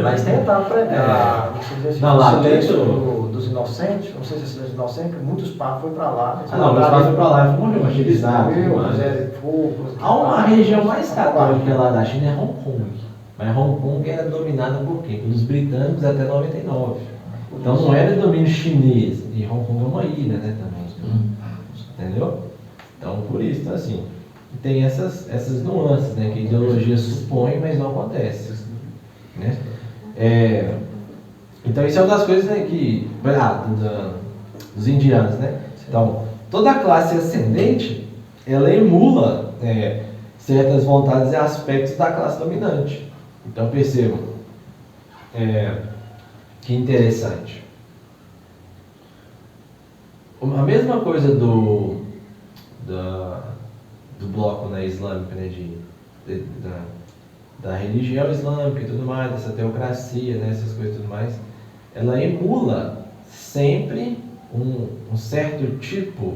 Mas tentaram pregar, Não, lá silêncio dentro- dos inocentes, não sei se é silêncio dos inocentes, muitos papos foram para lá. Não, mas quase foi pra lá e morreu, martirizado. Fogo. A região mais católica lá da China é Hong Kong. Mas Hong Kong era dominada por quem? Pelos britânicos até 99. Então não era domínio chinês. E Hong Kong é uma ilha, né, também. Entendeu? Então, por isso, então, assim, tem essas nuances, né, que a ideologia supõe, mas não acontece. Né? Então, isso é uma das coisas, né, que... dos indianos, né? Então, toda a classe ascendente, ela emula certas vontades e aspectos da classe dominante. Então, percebam, que interessante. A mesma coisa do bloco, né, islâmico, né, da religião islâmica e tudo mais, dessa teocracia, né, essas coisas e tudo mais, ela emula sempre um certo tipo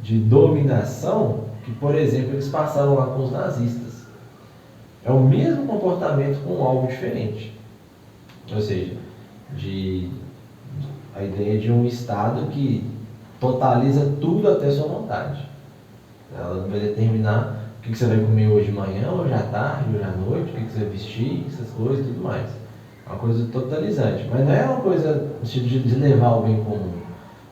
de dominação que, por exemplo, eles passaram lá com os nazistas. É o mesmo comportamento com algo diferente. Ou seja, a ideia de um Estado que totaliza tudo até sua vontade. Ela vai determinar o que você vai comer hoje de manhã, hoje à tarde, hoje à noite, o que você vai vestir, essas coisas e tudo mais. É uma coisa totalizante. Mas não é uma coisa no sentido de levar o bem comum.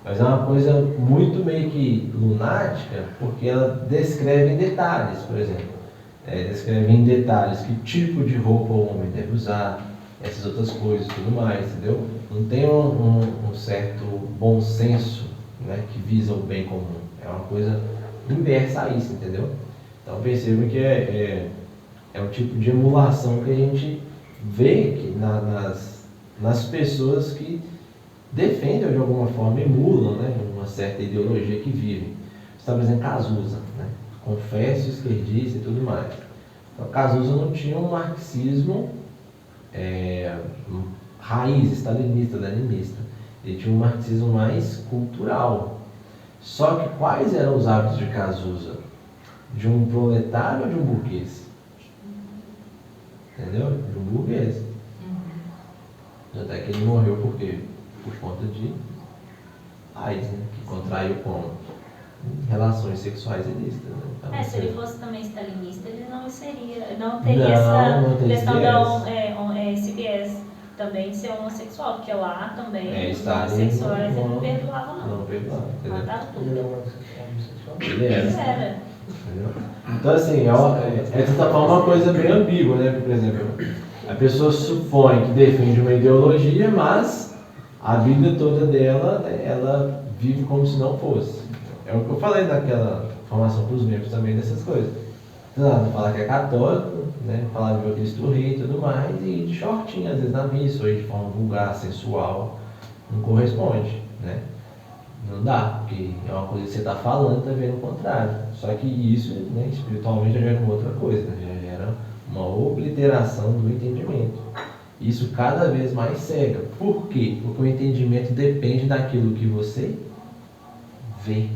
Mas é uma coisa muito meio que lunática, porque ela descreve em detalhes, por exemplo. Descreve em detalhes que tipo de roupa o homem deve usar, essas outras coisas e tudo mais, entendeu? Não tem um certo bom senso, né, que visa o bem comum. É uma coisa inversa a isso, entendeu? Então percebam que é um tipo de emulação que a gente vê que nas pessoas que defendem ou de alguma forma emulam, né, uma certa ideologia que vivem. Está, por exemplo, Cazuza, né? Confesso, esquerdista e tudo mais. Então, Cazuza não tinha um marxismo raiz, stalinista, leninista. Ele tinha um marxismo mais cultural. Só que quais eram os hábitos de Cazuza? De um proletário ou de um burguês? Entendeu? De um burguês. Até que ele morreu por quê? Por conta de AIDS, né? Que contraiu com relações sexuais ilícitas. Né? Então, se ele fosse também stalinista, ele não teria essa não tem questão esse viés. esse viés. também ser homossexual, porque lá também É, os estarem homossexuais no- não perdoavam não. Não perdoava, entendeu? Mataram Ele tudo. é homossexual. Ele Isso era. era. Entendeu? Então, assim, é de certa forma uma coisa bem ambígua, né? Por exemplo, a pessoa supõe que defende uma ideologia, mas a vida toda dela, né, ela vive como se não fosse. É o que eu falei naquela formação para os membros também dessas coisas. Não falar que é católico, né? Falar de Cristo Rei e tudo mais, e de shortinho, às vezes na missa, ou de forma vulgar, sensual, não corresponde, né? Não dá, porque é uma coisa que você está falando e está vendo o contrário. Só que isso, né, espiritualmente, já é uma outra coisa, né? Já gera uma obliteração do entendimento. Isso cada vez mais cega. Por quê? Porque o entendimento depende daquilo que você vê.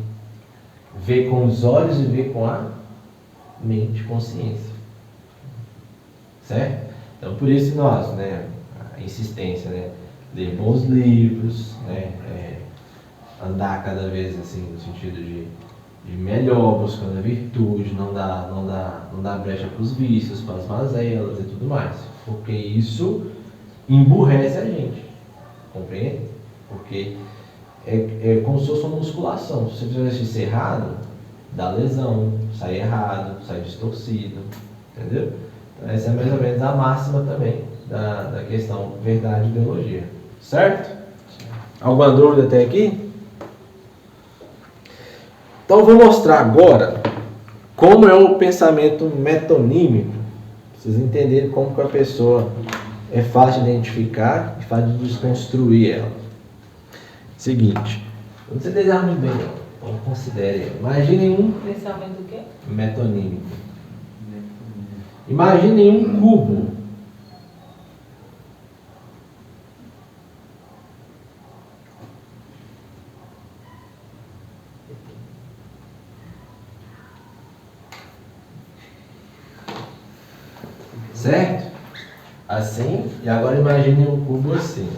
Vê com os olhos e vê com a mente, consciência. Certo? Então, por isso nós, né, a insistência, né, ler bons livros, né, andar cada vez assim no sentido de melhor, buscando a virtude, não dar brecha para os vícios, para as mazelas e tudo mais, porque isso emburrece a gente, compreende? Porque é como se fosse uma musculação. Se você fizer exercício errado, dá lesão, sai errado, sai distorcido, entendeu? Então essa é mais ou menos a máxima também da questão verdade e ideologia, certo? Alguma dúvida até aqui? Então eu vou mostrar agora como é o pensamento metonímico, pra vocês entenderem como que a pessoa é fácil de identificar e fácil de desconstruir ela. Seguinte, não se desenhar muito bem não, então considere, imaginem um Pensamento do quê? metonímico. Imaginem um cubo. Certo? Assim, e agora imagine um cubo assim.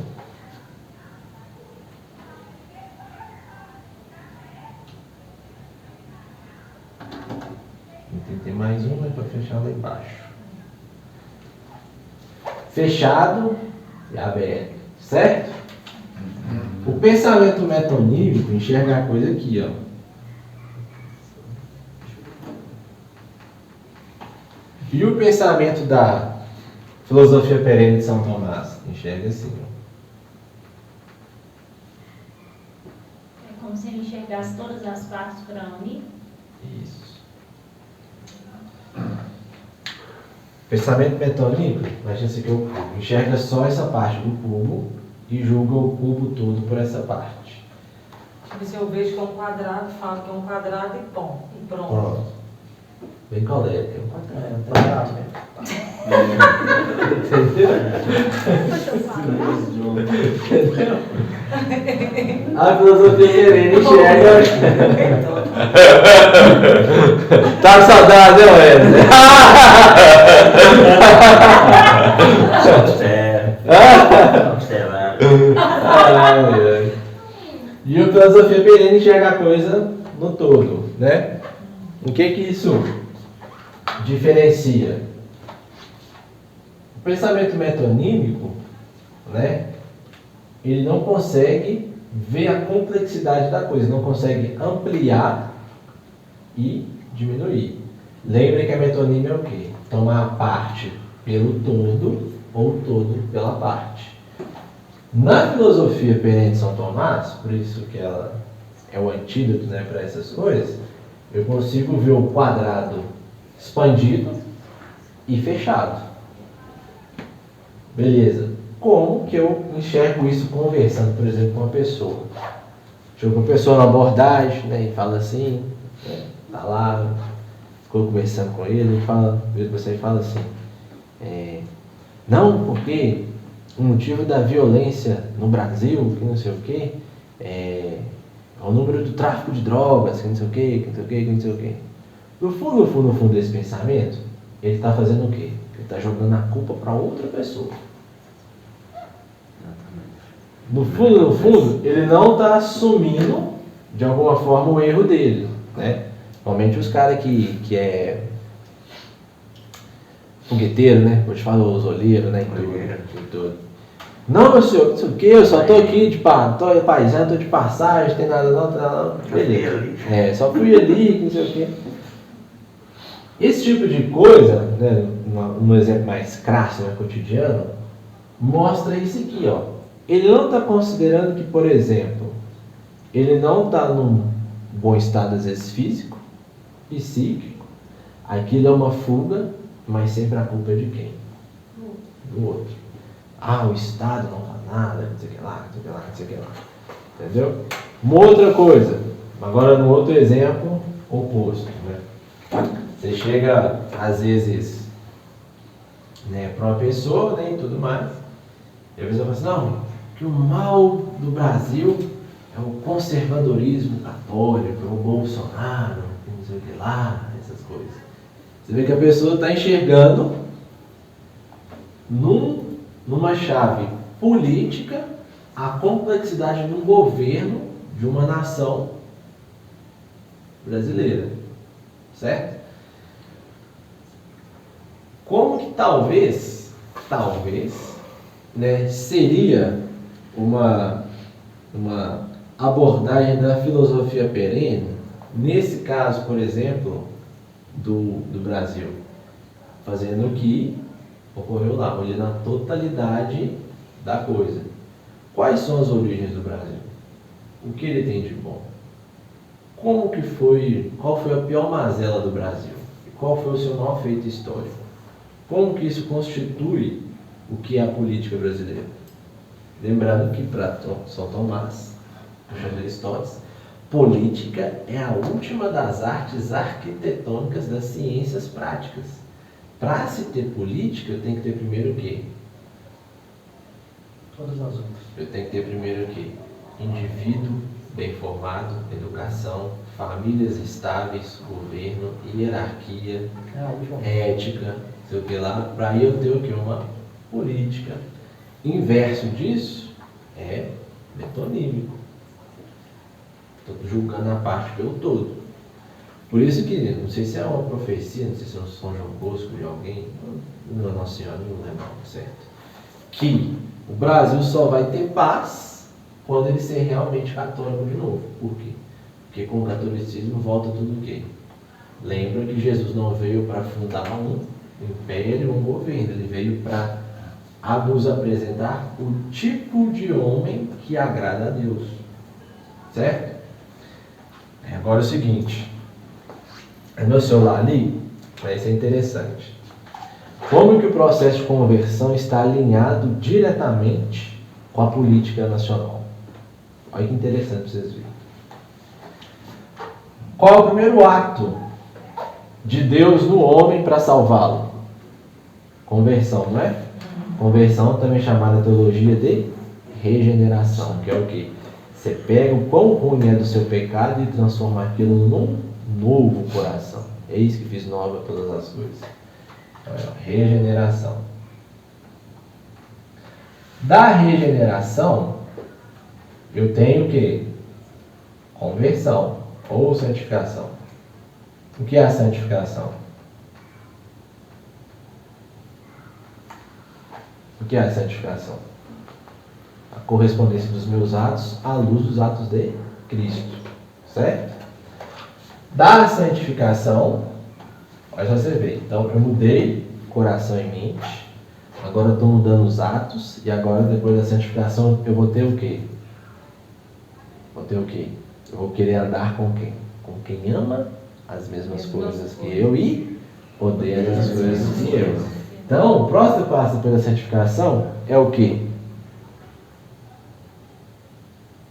Tem mais uma para fechar lá embaixo. Fechado e aberto. Certo? O pensamento metonímico enxerga a coisa aqui, ó. E o pensamento da filosofia perene de São Tomás enxerga assim, ó. É como se ele enxergasse todas as partes para unir. Isso. Pensamento metonímico, imagina assim que o cubo enxerga só essa parte do cubo e julga o cubo todo por essa parte. Tipo, se eu vejo que é um quadrado, falo que é um quadrado e pronto. E pronto. Pronto. Bem colérico. Entendeu? A filosofia perene enxerga. Tá com saudade, né, Wesley? Observar. E a filosofia perene enxerga a coisa no todo, né? O que isso diferencia? O pensamento metonímico, né? Ele não consegue ver a complexidade da coisa, não consegue ampliar e diminuir. Lembre que a metonímia é o quê? Tomar a parte pelo todo ou o todo pela parte. Na filosofia perene de São Tomás, por isso que ela é o antídoto, né, para essas coisas, eu consigo ver o quadrado expandido e fechado. Beleza. Como que eu enxergo isso conversando, por exemplo, com uma pessoa? Chega uma pessoa na abordagem, né, e fala assim, né, tá lá, ficou conversando com ele, você fala assim, não, porque o motivo da violência no Brasil, que não sei o quê, é o número do tráfico de drogas, que não sei o quê, que não sei o quê, que não sei o quê. No fundo desse pensamento, ele está fazendo o quê? Ele está jogando a culpa para outra pessoa. No fundo, ele não está assumindo, de alguma forma, o erro dele, né? Normalmente os caras que é fogueteiro, né? Vou te falar, os olheiros, né? Em tudo. Não, meu senhor, não sei o que, eu só tô aqui de paisano, tô de passagem, não tem nada não. Beleza. Só fui ali, não sei o que. Esse tipo de coisa, né, no exemplo mais crasso, né, cotidiano, mostra isso aqui, ó. Ele não está considerando que, por exemplo, ele não está num bom estado, às vezes, físico, psíquico. Aquilo é uma fuga, mas sempre a culpa é de quem? Do outro. O Estado não faz nada, não sei o que lá, não sei o que lá, não sei o que lá. Entendeu? Uma outra coisa, agora no outro exemplo oposto, né? Você chega, às vezes, né, para uma pessoa, né, e tudo mais, e a pessoa fala assim, não, que o mal do Brasil é o conservadorismo católico, é o Bolsonaro, não sei o que lá, essas coisas. Você vê que a pessoa está enxergando numa chave política a complexidade de um governo de uma nação brasileira, certo? Como que talvez, né, seria uma abordagem da filosofia perene, nesse caso, por exemplo, do Brasil, fazendo o que ocorreu lá, olhando a totalidade da coisa. Quais são as origens do Brasil? O que ele tem de bom? Qual foi a pior mazela do Brasil? E qual foi o seu maior feito histórico? Como que isso constitui o que é a política brasileira? Lembrando que para São Tomás, puxando Aristóteles, política é a última das artes arquitetônicas das ciências práticas. Para se ter política, tem que ter primeiro o quê? Todas as outras. Eu tenho que ter primeiro o quê? Indivíduo bem formado, educação, famílias estáveis, governo, hierarquia, ética, sei o que lá, para aí eu ter o que? Uma política. Inverso disso é metonímico. Estou julgando a parte pelo todo. Por isso que, não sei se é uma profecia, não sei se é um São João Bosco de alguém, não, Nossa Senhora, não lembro, certo? Que o Brasil só vai ter paz quando ele ser realmente católico de novo. Por quê? Porque com o catolicismo volta tudo o quê? Lembra que Jesus não veio para fundar um império, um governo, ele veio para nos apresentar o tipo de homem que agrada a Deus. Certo? Agora é o seguinte, meu celular ali, isso é interessante. Como que o processo de conversão está alinhado diretamente com a política nacional? Olha que interessante para vocês verem. Qual é o primeiro ato de Deus no homem para salvá-lo? Conversão, não é? Conversão também chamada teologia de regeneração, que é o quê? Você pega o quão ruim é do seu pecado e transforma aquilo num novo coração. Eis que fiz nova todas as coisas. Regeneração. Da regeneração, eu tenho o quê? Conversão ou santificação. O que é a santificação? O que é a santificação? A correspondência dos meus atos à luz dos atos de Cristo. Certo? Da santificação, olha só você ver. Então, eu mudei coração e mente. Agora eu estou mudando os atos. E agora, depois da santificação, eu vou ter o quê? Vou ter o quê? Eu vou querer andar com quem? Com quem ama as mesmas coisas que eu e odeia as mesmas coisas que eu. Então, o próximo passo pela santificação é o quê?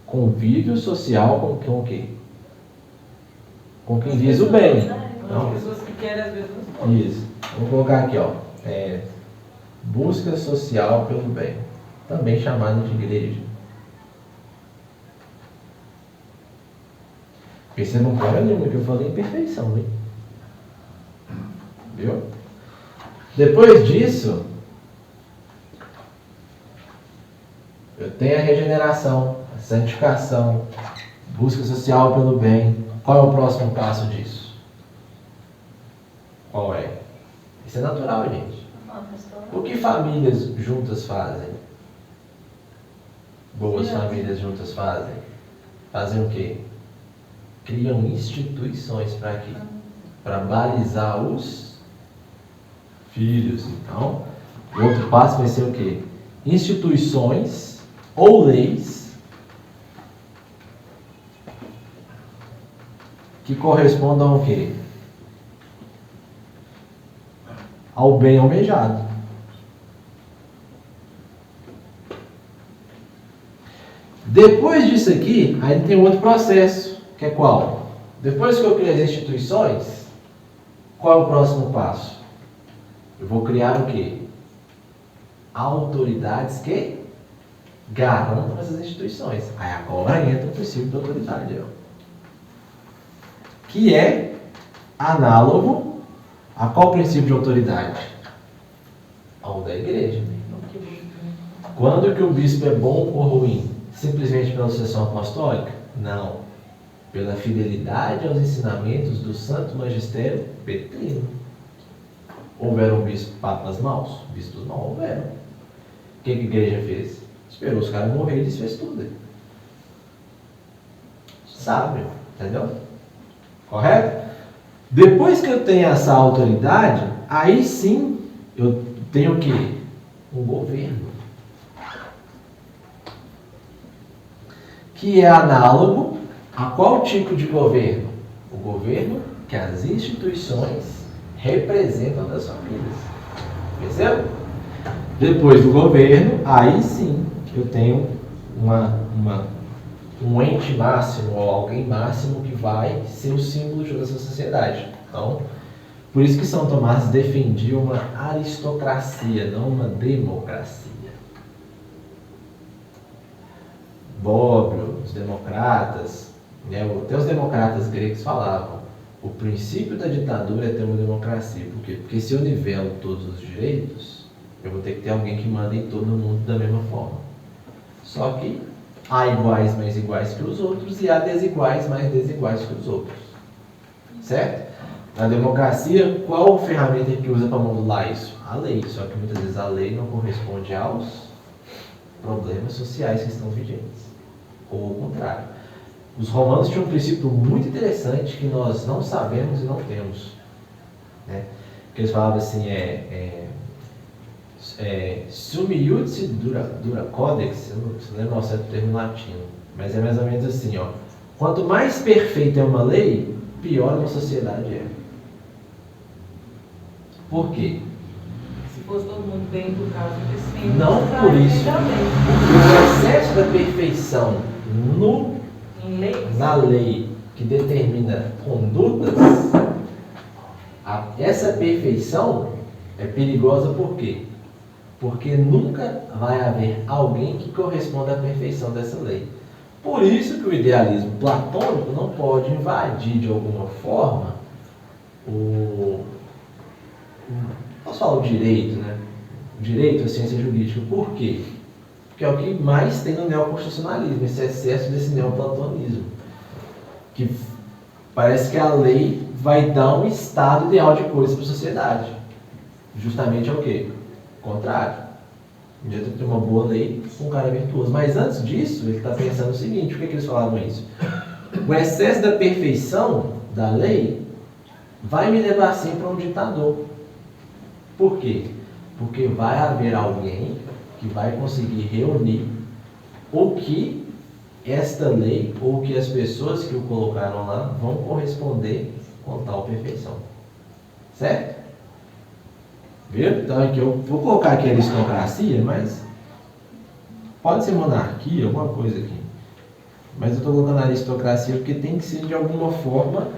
Convívio social com o quê? Com quem diz o bem. Então, as pessoas que querem as mesmas coisas. Isso. Vou colocar aqui, ó. Busca social pelo bem. Também chamada de igreja. Percebam que olha que eu falei em perfeição, hein? Viu? Depois disso, eu tenho a regeneração, a santificação, busca social pelo bem. Qual é o próximo passo disso? Qual é? Isso é natural, gente. O que famílias juntas fazem? boas famílias juntas fazem? Fazem o quê? Criam instituições para quê? Para balizar os filhos. Então, o outro passo vai ser o quê? Instituições ou leis que correspondam ao quê? Ao bem almejado. Depois disso aqui, aí tem outro processo, que é qual? Depois que eu criei as instituições, qual é o próximo passo? Eu vou criar o quê? Autoridades que garantam essas instituições. Aí agora entra o princípio da autoridade, ó, que é análogo a qual princípio de autoridade? Ao da igreja. Quando que o bispo é bom ou ruim? Simplesmente pela sucessão apostólica? Não. Pela fidelidade aos ensinamentos do santo magistério petrino. Houveram papas maus? Bispos maus houveram. O que a igreja fez? Esperou os caras morrerem e desfez tudo. Sabe, entendeu? Correto? Depois que eu tenho essa autoridade, aí sim eu tenho o quê? Um governo. Que é análogo a qual tipo de governo? O governo que as instituições representam das famílias. Percebeu? Depois do governo, aí sim eu tenho um ente máximo ou alguém máximo que vai ser o símbolo de toda essa sociedade. Então, por isso que São Tomás defendia uma aristocracia, não uma democracia. Bobbio, os democratas, né, até os democratas gregos falavam, o princípio da ditadura é ter uma democracia. Por quê? Porque se eu nivelo todos os direitos, eu vou ter que ter alguém que manda em todo mundo da mesma forma. Só que há iguais mais iguais que os outros e há desiguais mais desiguais que os outros. Certo? Na democracia, qual ferramenta que usa para modular isso? A lei. Só que muitas vezes a lei não corresponde aos problemas sociais que estão vigentes. Ou o contrário. Os romanos tinham um princípio muito interessante que nós não sabemos e não temos. Né? Que eles falavam assim, summi iudice dura codex, eu não lembro o certo termo latino, mas é mais ou menos assim, ó. Quanto mais perfeita é uma lei, pior uma sociedade é. Por quê? Se fosse todo mundo bem educado, sim. Não por isso. Porque o excesso da perfeição na lei que determina condutas, essa perfeição é perigosa por quê? Porque nunca vai haver alguém que corresponda à perfeição dessa lei. Por isso que o idealismo platônico não pode invadir de alguma forma posso falar o direito, né? O direito, a ciência jurídica. Por quê? Porque é o que mais tem no neoconstitucionalismo, esse excesso desse neoplatonismo. Que parece que a lei vai dar um estado ideal de coisas para a sociedade. Justamente é o quê? O contrário. Um dia tem que ter uma boa lei com um cara virtuoso. Mas antes disso, ele está pensando o seguinte, por que eles falavam isso? O excesso da perfeição da lei vai me levar sempre para um ditador. Por quê? Porque vai haver alguém que vai conseguir reunir o que esta lei ou que as pessoas que o colocaram lá vão corresponder com tal perfeição. Certo? Viu? Então aqui eu vou colocar aqui aristocracia, mas pode ser monarquia, alguma coisa aqui. Mas eu estou colocando aristocracia porque tem que ser de alguma forma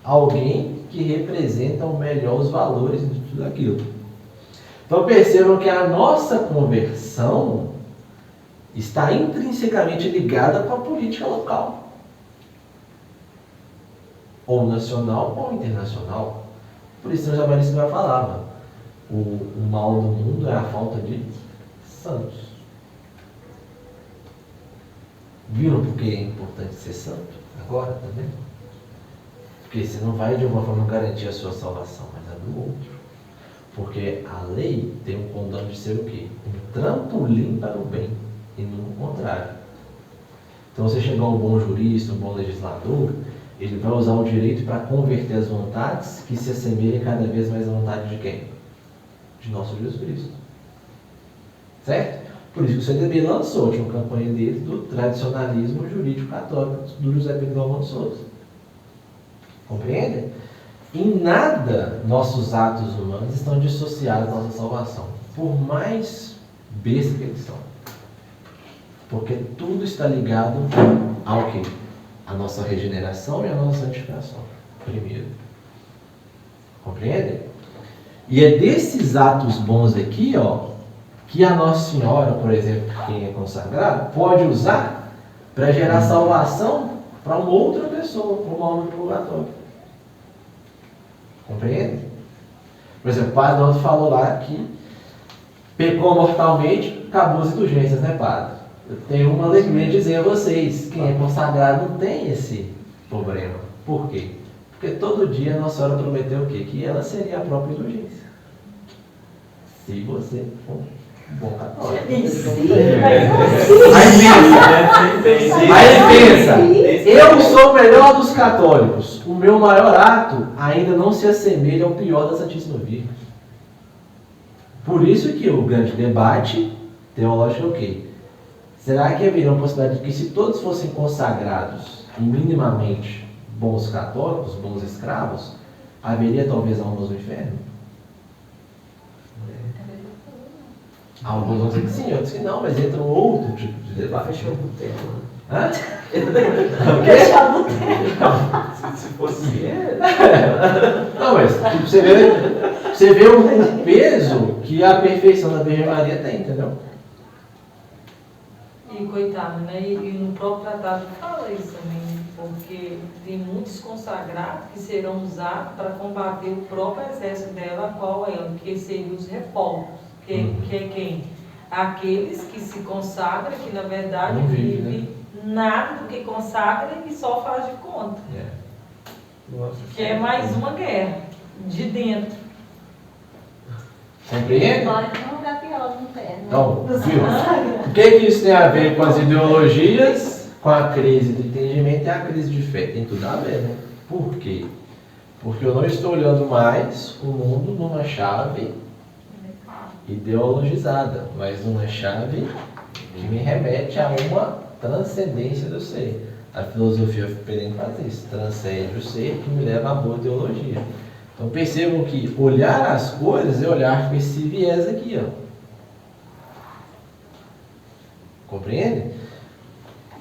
alguém que representa melhor os valores de tudo aquilo. Então percebam que a nossa conversão está intrinsecamente ligada com a política local. Ou nacional ou internacional. Por isso São João já falava. O mal do mundo é a falta de santos. Viram por que é importante ser santo? Agora, tá vendo? Porque você não vai de alguma forma garantir a sua salvação, mas a do outro. Porque a lei tem um condão de ser o quê? Um trampolim para o bem. e não o contrário. Então, você chegar um bom jurista, um bom legislador, ele vai usar o direito para converter as vontades que se assemelhem cada vez mais à vontade de quem? De nosso Jesus Cristo. Certo? Por isso que o CDB lançou, tinha uma campanha dele do tradicionalismo jurídico católico do José Pedro Galvão de Souza. Compreende? Em nada nossos atos humanos estão dissociados da nossa salvação, por mais besta que eles são. Porque tudo está ligado ao quê? A nossa regeneração e a nossa santificação, primeiro. Compreende? E é desses atos bons aqui, ó, que a Nossa Senhora, por exemplo, quem é consagrado, pode usar para gerar salvação para uma outra pessoa, para uma alma do purgatório. Compreende? Por exemplo, o Padre Aldo falou lá que pecou mortalmente, acabou as indulgências, né, Padre? Eu tenho uma alegria de dizer a vocês, quem é consagrado não tem esse problema. Por quê? Porque todo dia a Nossa Senhora prometeu o quê? Que ela seria a própria indulgência. Se você for um bom católico. Aí pensa, eu sou o melhor dos católicos. O meu maior ato ainda não se assemelha ao pior da Santíssima Virgem. Por isso que o grande debate teológico é o quê? Será que haveria uma possibilidade de que se todos fossem consagrados e minimamente bons católicos, bons escravos, haveria talvez almas no inferno? Alguns vão dizer que sim, outros que não, mas entra um outro tipo de debate. Fechou o boteco. Hã? Fechar o boteco. Se fosse. Não, mas tipo, você vê o peso que a perfeição da Virgem Maria tem, entendeu? E coitado, né? E no próprio tratado fala isso também, porque tem muitos consagrados que serão usados para combater o próprio exército dela, a qual é, que seriam os repolcos, que é quem? Aqueles que se consagram, que na verdade Não vive, vivem nada do que consagra e só faz de conta. Nossa, Que é mais uma guerra de dentro. Compreende? Agora tem um lugar pior no pé, né? Então, viu? O que isso tem a ver com as ideologias, com a crise do entendimento e a crise de fé? Tem tudo a ver, né? Por quê? Porque eu não estou olhando mais o mundo numa chave ideologizada, mas numa chave que me remete a uma transcendência do ser. A filosofia pretende fazer isso, transcende o ser que me leva à boa teologia. Então percebam que olhar as coisas é olhar com esse viés aqui, ó. Compreende?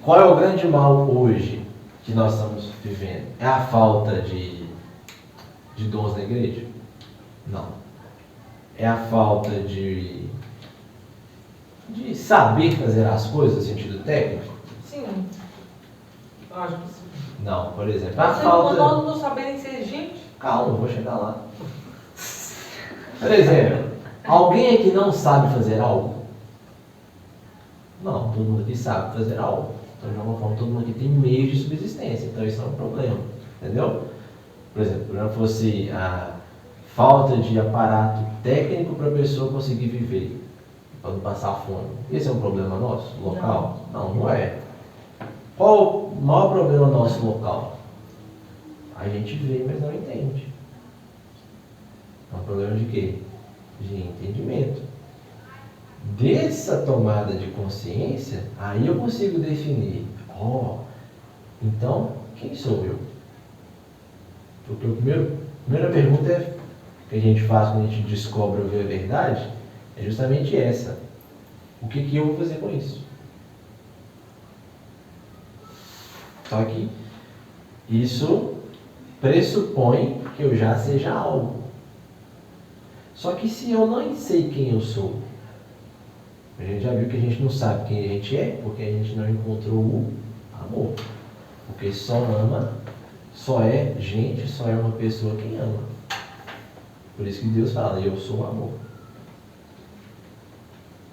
Qual é o grande mal hoje que nós estamos vivendo? É a falta de dons na igreja? Não. É a falta de saber fazer as coisas no sentido técnico? Sim. Eu acho que sim. Não, por exemplo, a Nós falta... não saberem ser gente. Calma, vou chegar lá. Por exemplo, alguém aqui não sabe fazer algo? Não, todo mundo aqui sabe fazer algo. Então, de alguma forma, todo mundo aqui tem meios de subsistência. Então, isso é um problema. Entendeu? Por exemplo, o problema fosse a falta de aparato técnico para a pessoa conseguir viver, para não passar fome. Esse é um problema nosso, local? Não, não é. Qual o maior problema nosso local? A gente vê, mas não entende. É um problema de quê? De entendimento. Dessa tomada de consciência, aí eu consigo definir, então, quem sou eu? Porque a primeira pergunta que a gente faz quando a gente descobre ou vê a verdade é justamente essa. O que eu vou fazer com isso? Só que isso pressupõe que eu já seja algo. Só que se eu não sei quem eu sou, a gente já viu que a gente não sabe quem a gente é, porque a gente não encontrou o amor. Porque só ama, só é gente, só é uma pessoa quem ama. Por isso que Deus fala, eu sou o amor.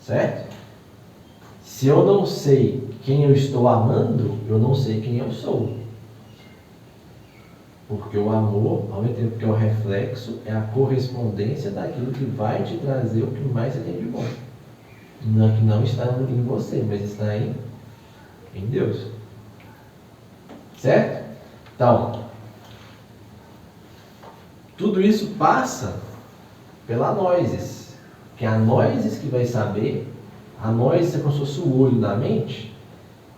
Certo? Se eu não sei quem eu estou amando, eu não sei quem eu sou. Porque o amor, ao mesmo tempo que é o reflexo, é a correspondência daquilo que vai te trazer o que mais você tem de bom. Não, que não está em você, mas está em Deus. Certo? Então, tudo isso passa pela noizes, que é a noizes que vai saber, a noizes é como se fosse o olho da mente,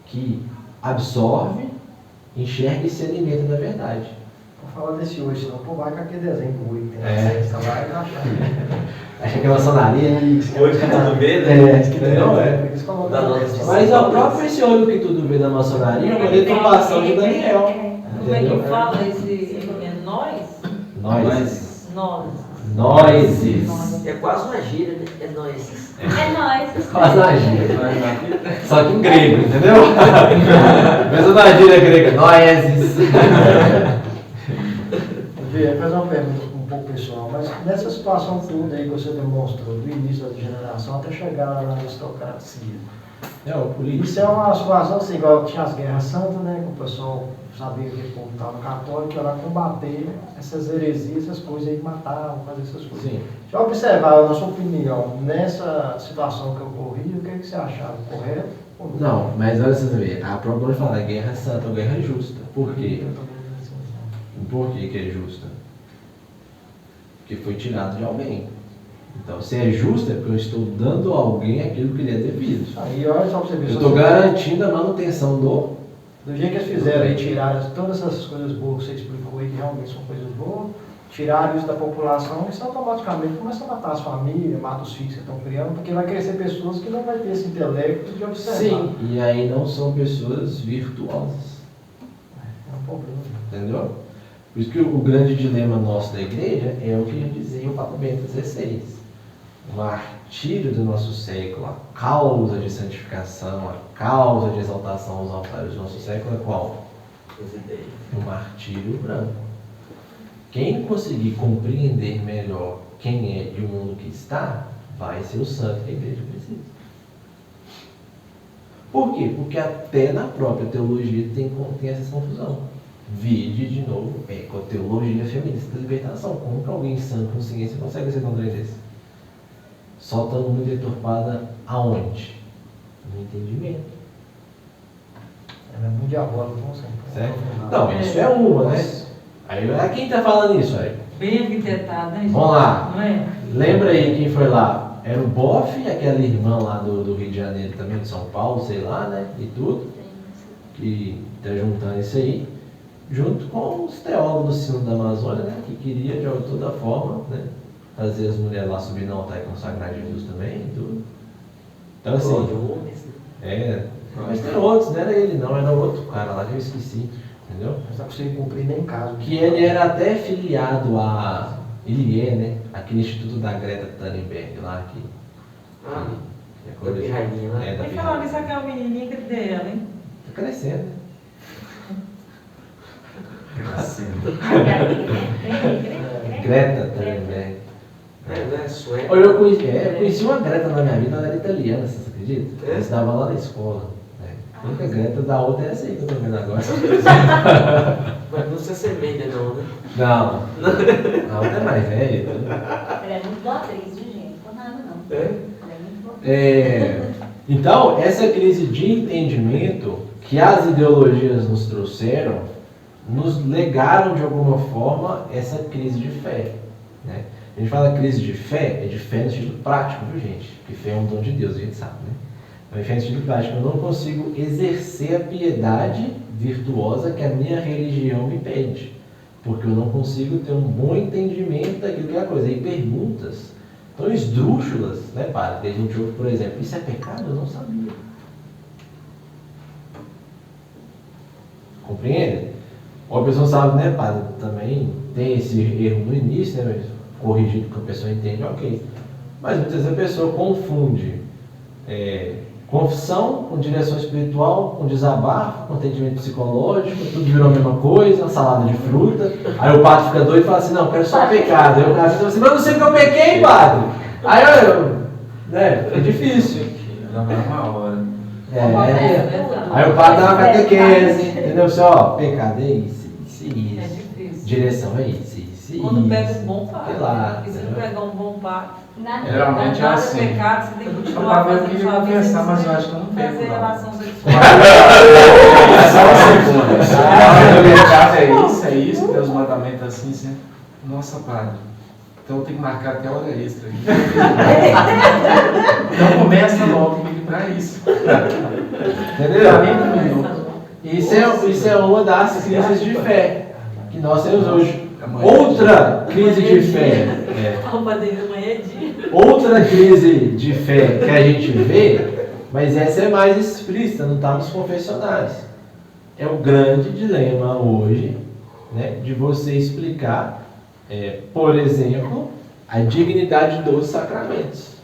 que absorve, enxerga e se alimenta da verdade. Vou falar desse hoje, senão pô, vai com aquele desenho do hoje, tem É. essa lá e achar. Acha que é maçonaria? Hoje que tudo vê, né? Não é. Eles colocam Da nossa essa. Mas o próprio esse olho que tudo vê da maçonaria é uma deturpação de Daniel. Como é que Entendeu? fala esse nós? Noizes. Nós. Noizes. É quase uma gíria, né? É nóis. É nóis. Quase na gíria. Só que em grego, entendeu? Mesmo na gíria grega. Noizes. Vou fazer uma pergunta um pouco pessoal, mas nessa situação toda aí que você demonstrou, do início da degeneração até chegar lá na aristocracia, É, o político. isso é uma situação assim, igual tinha as guerras santas, né, que o pessoal sabia que o povo estava católico, ia lá combater essas heresias, essas coisas aí, matavam, fazer essas coisas. Sim. Deixa eu observar, na sua opinião, nessa situação que ocorria, o que, que você achava? Correto ou não? Não, mas olha você ver, a própria fala guerra santa ou guerra justa. Por quê? Por que é justa? Porque foi tirado de alguém. Então, se é justa, é porque eu estou dando a alguém aquilo que lhe é devido. Aí, olha só pra você ver. Eu estou garantindo a manutenção do... Do jeito que eles fizeram aí, tiraram todas essas coisas boas que você explicou aí, que realmente são coisas boas, tiraram isso da população, isso automaticamente começa a matar as famílias, mata os filhos que estão criando, porque vai crescer pessoas que não vai ter esse intelecto de observar. Sim, e aí não são pessoas virtuosas. É um problema. Entendeu? Por isso que o grande dilema nosso da igreja é o que dizia o Papa Bento XVI. O martírio do nosso século, a causa de santificação, a causa de exaltação aos altares do nosso século é qual? O martírio branco. Quem conseguir compreender melhor quem é e o mundo que está, vai ser o santo que a igreja precisa. Por quê? Porque até na própria teologia tem essa confusão. Vide de novo ecoteologia feminista da libertação. Como que alguém sã consciência consegue ser um trem desse? Só estando muito deturpada aonde? No entendimento. É muito diabólico, não sei. Certo? Não, isso é uma, né? Aí quem está falando isso aí? Bem arquitetado, né? Vamos lá. Não é? Lembra aí quem foi lá? Era o Boff e aquela irmã lá do Rio de Janeiro também, de São Paulo, sei lá, né? E tudo. Que está juntando isso aí. Junto com os teólogos do Sino da Amazônia, né? Que queria de toda forma, né? Fazer as mulheres lá subir no altar e consagrar Jesus também e tudo. Então assim. Mas tem outros, não era ele não, era outro cara lá que eu esqueci. Entendeu? Mas não conseguiu cumprir nem caso. Que ele era até filiado a. Ele é, né? Aquele instituto da Greta Thunberg lá que. Da pirralhinha lá. É, da E falando isso, pirralhinha. aquela menininha que dela, hein? Tá crescendo, né? Greta Thunberg. É sueca. Olha, eu conheci uma Greta na minha vida, ela era italiana, você acredita? É? Eu estava lá na escola. Né? A única Greta da outra é essa aí que eu tô vendo agora. Mas não se assemelha não, né? Não, a outra é mais velha. Ela é muito boa atriz, viu, gente? Não nada, não. É? Ela é muito boa. Então, essa crise de entendimento que as ideologias nos trouxeram, nos legaram de alguma forma essa crise de fé. Né? A gente fala crise de fé, é de fé no sentido prático, viu gente? Porque fé é um dom de Deus, a gente sabe, né? Mas fé no sentido prático, eu não consigo exercer a piedade virtuosa que a minha religião me pede. Porque eu não consigo ter um bom entendimento daquilo que é a coisa. E perguntas tão esdrúxulas, né, padre? Que a gente ouve, por exemplo, isso é pecado? Eu não sabia. Compreende? Ou a pessoa sabe, né, padre? Também tem esse erro no início, né? Corrigido que a pessoa entende, ok. Mas muitas vezes a pessoa confunde confissão com direção espiritual, com desabafo, com atendimento psicológico, tudo virou a mesma coisa, uma salada de fruta. Aí o padre fica doido e fala assim, não, eu quero só pecado. Aí o cara fala assim, mas eu não sei que eu pequei, padre. Aí é difícil. Na mesma hora. Aí o padre dá uma catequese, entendeu? Você, ó, pecado é isso, É isso. difícil. Direção é isso, isso, Quando isso. pega um bom, faz. Sei lá, E se não entendeu? pegar um bom combate. Nada Geralmente é Nada assim. pecado, você tem que Eu continuar queria fazendo sua vida. confessar, mas sem eu acho que eu não fazer perco, não. relação sexual. Na verdade é isso, Deus mandamento assim, sempre. Nossa, padre. Então eu tenho que marcar até hora extra. Então começa logo comigo pra isso. Entendeu? Isso é uma das crises de fé que nós temos hoje. Outra crise de fé. Outra crise de fé que a gente vê, mas essa é mais explícita, não está nos confessionários. É o grande dilema hoje, né, de você explicar, por exemplo, a dignidade dos sacramentos.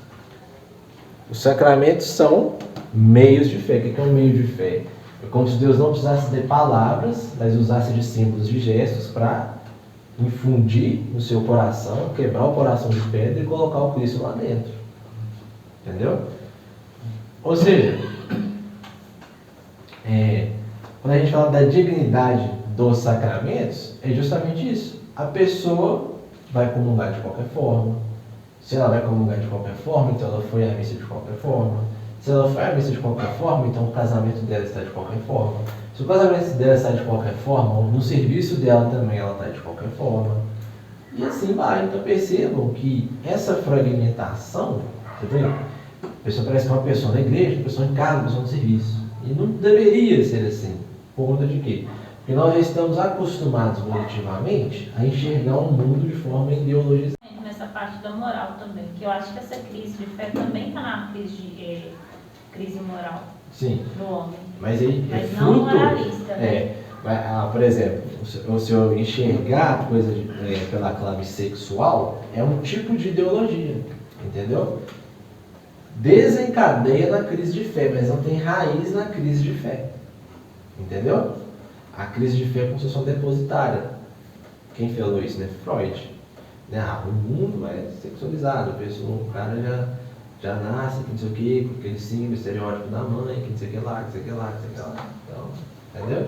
Os sacramentos são meios de fé. O que é um meio de fé? É como se Deus não precisasse de palavras, mas usasse de símbolos, de gestos para infundir no seu coração, quebrar o coração de pedra e colocar o Cristo lá dentro. Entendeu? Ou seja, quando a gente fala da dignidade dos sacramentos, é justamente isso. A pessoa vai comungar de qualquer forma. Se ela vai comungar de qualquer forma, então ela foi à missa de qualquer forma. Se ela foi à missa de qualquer forma, então o casamento dela está de qualquer forma. Se o casamento dela está de qualquer forma, no serviço dela também ela está de qualquer forma. E assim vai. Então percebam que essa fragmentação, você vê? A pessoa parece que é uma pessoa na igreja, uma pessoa em casa, uma pessoa no serviço. E não deveria ser assim. Por conta de quê? Porque nós já estamos acostumados coletivamente a enxergar o mundo de forma ideologizada. Nessa parte da moral também, que eu acho que essa crise de fé também está na crise moral Sim. no homem. Mas aí Mas é não fruto. moralista, né? Por exemplo, se eu enxergar a coisa pela clave sexual, é um tipo de ideologia, entendeu? Desencadeia na crise de fé, mas não tem raiz na crise de fé, entendeu? A crise de fé é como se fosse uma depositária. Quem falou isso, né? Freud. O mundo é sexualizado, o cara já nasce, que não sei o que, com aquele símbolo estereótipo da mãe, que não sei o que lá, que não sei o que lá, que não sei o que lá. Então, entendeu?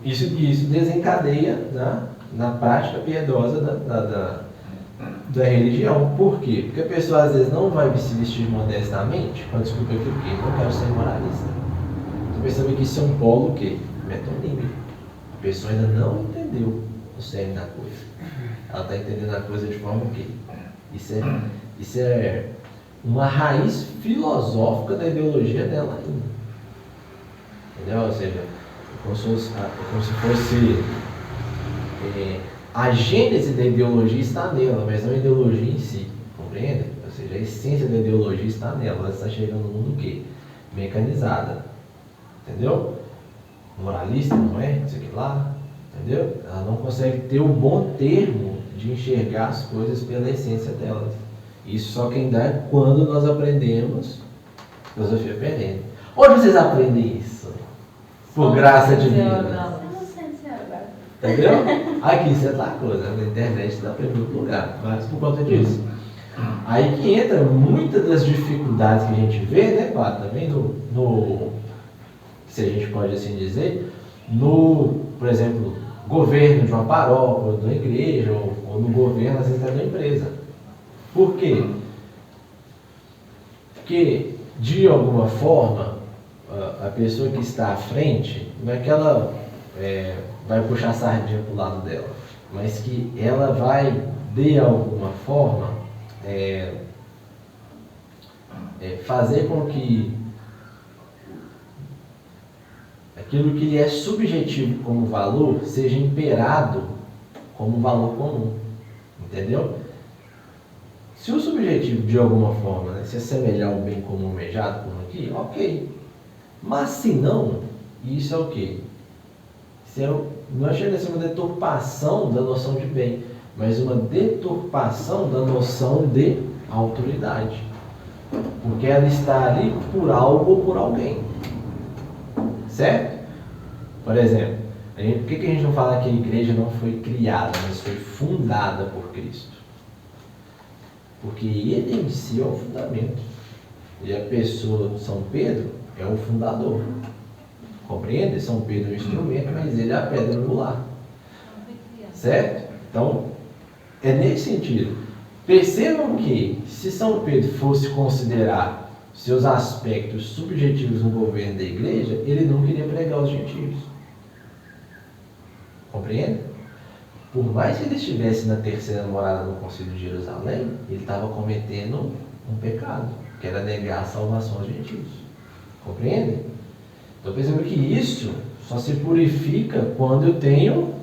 Isso desencadeia na prática piedosa da religião. Por quê? Porque a pessoa às vezes não vai se vestir modestamente, com a desculpa aqui, porque não quero ser moralista. Você percebe que isso é um polo o quê? Metonímico. A pessoa ainda não entendeu o cerne da coisa. Ela está entendendo a coisa de forma que isso é uma raiz filosófica da ideologia dela ainda. Entendeu? Ou seja, como se fosse a gênese da ideologia está nela, mas não a ideologia em si. Compreende? Ou seja, a essência da ideologia está nela. Ela está chegando no mundo o quê? Mecanizada. Entendeu? Moralista, não é? Isso aqui lá. Entendeu? Ela não consegue ter o bom termo de enxergar as coisas pela essência delas. Isso só quem dá é quando nós aprendemos filosofia perene. Onde vocês aprendem isso? Por graça divina. Entendeu? Aqui isso é outra coisa, na internet dá para ir em outro lugar, mas por conta disso. Aí que entra muitas das dificuldades que a gente vê, né, Pato? Também se a gente pode assim dizer, por exemplo, governo de uma paróquia, ou de uma igreja, ou no governo, às vezes, até da empresa. Por quê? Porque, de alguma forma, a pessoa que está à frente, não é que ela vai puxar a sardinha para o lado dela, mas que ela vai, de alguma forma, fazer com que aquilo que lhe é subjetivo como valor seja imperado como valor comum. Entendeu? Se o subjetivo, de alguma forma, né, se assemelhar ao bem comum almejado, como aqui, ok. Mas se não, isso é o quê? Não chega a ser uma deturpação da noção de bem, mas uma deturpação da noção de autoridade. Porque ela está ali por algo ou por alguém. Certo? Por exemplo, por que a gente não fala que a igreja não foi criada, mas foi fundada por Cristo? Porque ele em si é o fundamento. E a pessoa de São Pedro é o fundador. Compreende? São Pedro é o instrumento, mas ele é a pedra angular. Certo? Então, É nesse sentido. Percebam que, se São Pedro fosse considerar seus aspectos subjetivos no governo da igreja, ele não queria pregar aos gentios. Compreende? Por mais que ele estivesse na terceira morada no Concílio de Jerusalém, ele estava cometendo um pecado, que era negar a salvação aos gentios. Compreende? Então perceba que isso só se purifica quando eu tenho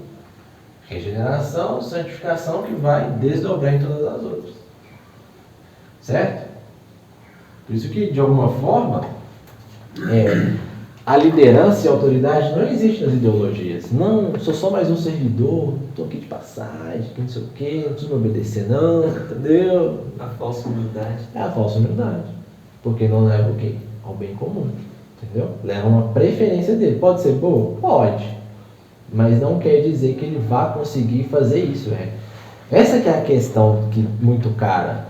regeneração, santificação, que vai desdobrar em todas as outras. Certo? Por isso que, de alguma forma, a liderança e a autoridade não existe nas ideologias. Não, sou só mais um servidor, estou aqui de passagem, que não sei o quê, não preciso me obedecer não, entendeu? A falsa humildade. É a falsa humildade. Porque não leva o quê? Ao bem comum. Entendeu? Leva uma preferência dele. Pode ser boa? Pode. Mas não quer dizer que ele vá conseguir fazer isso. Essa que é a questão que muito cara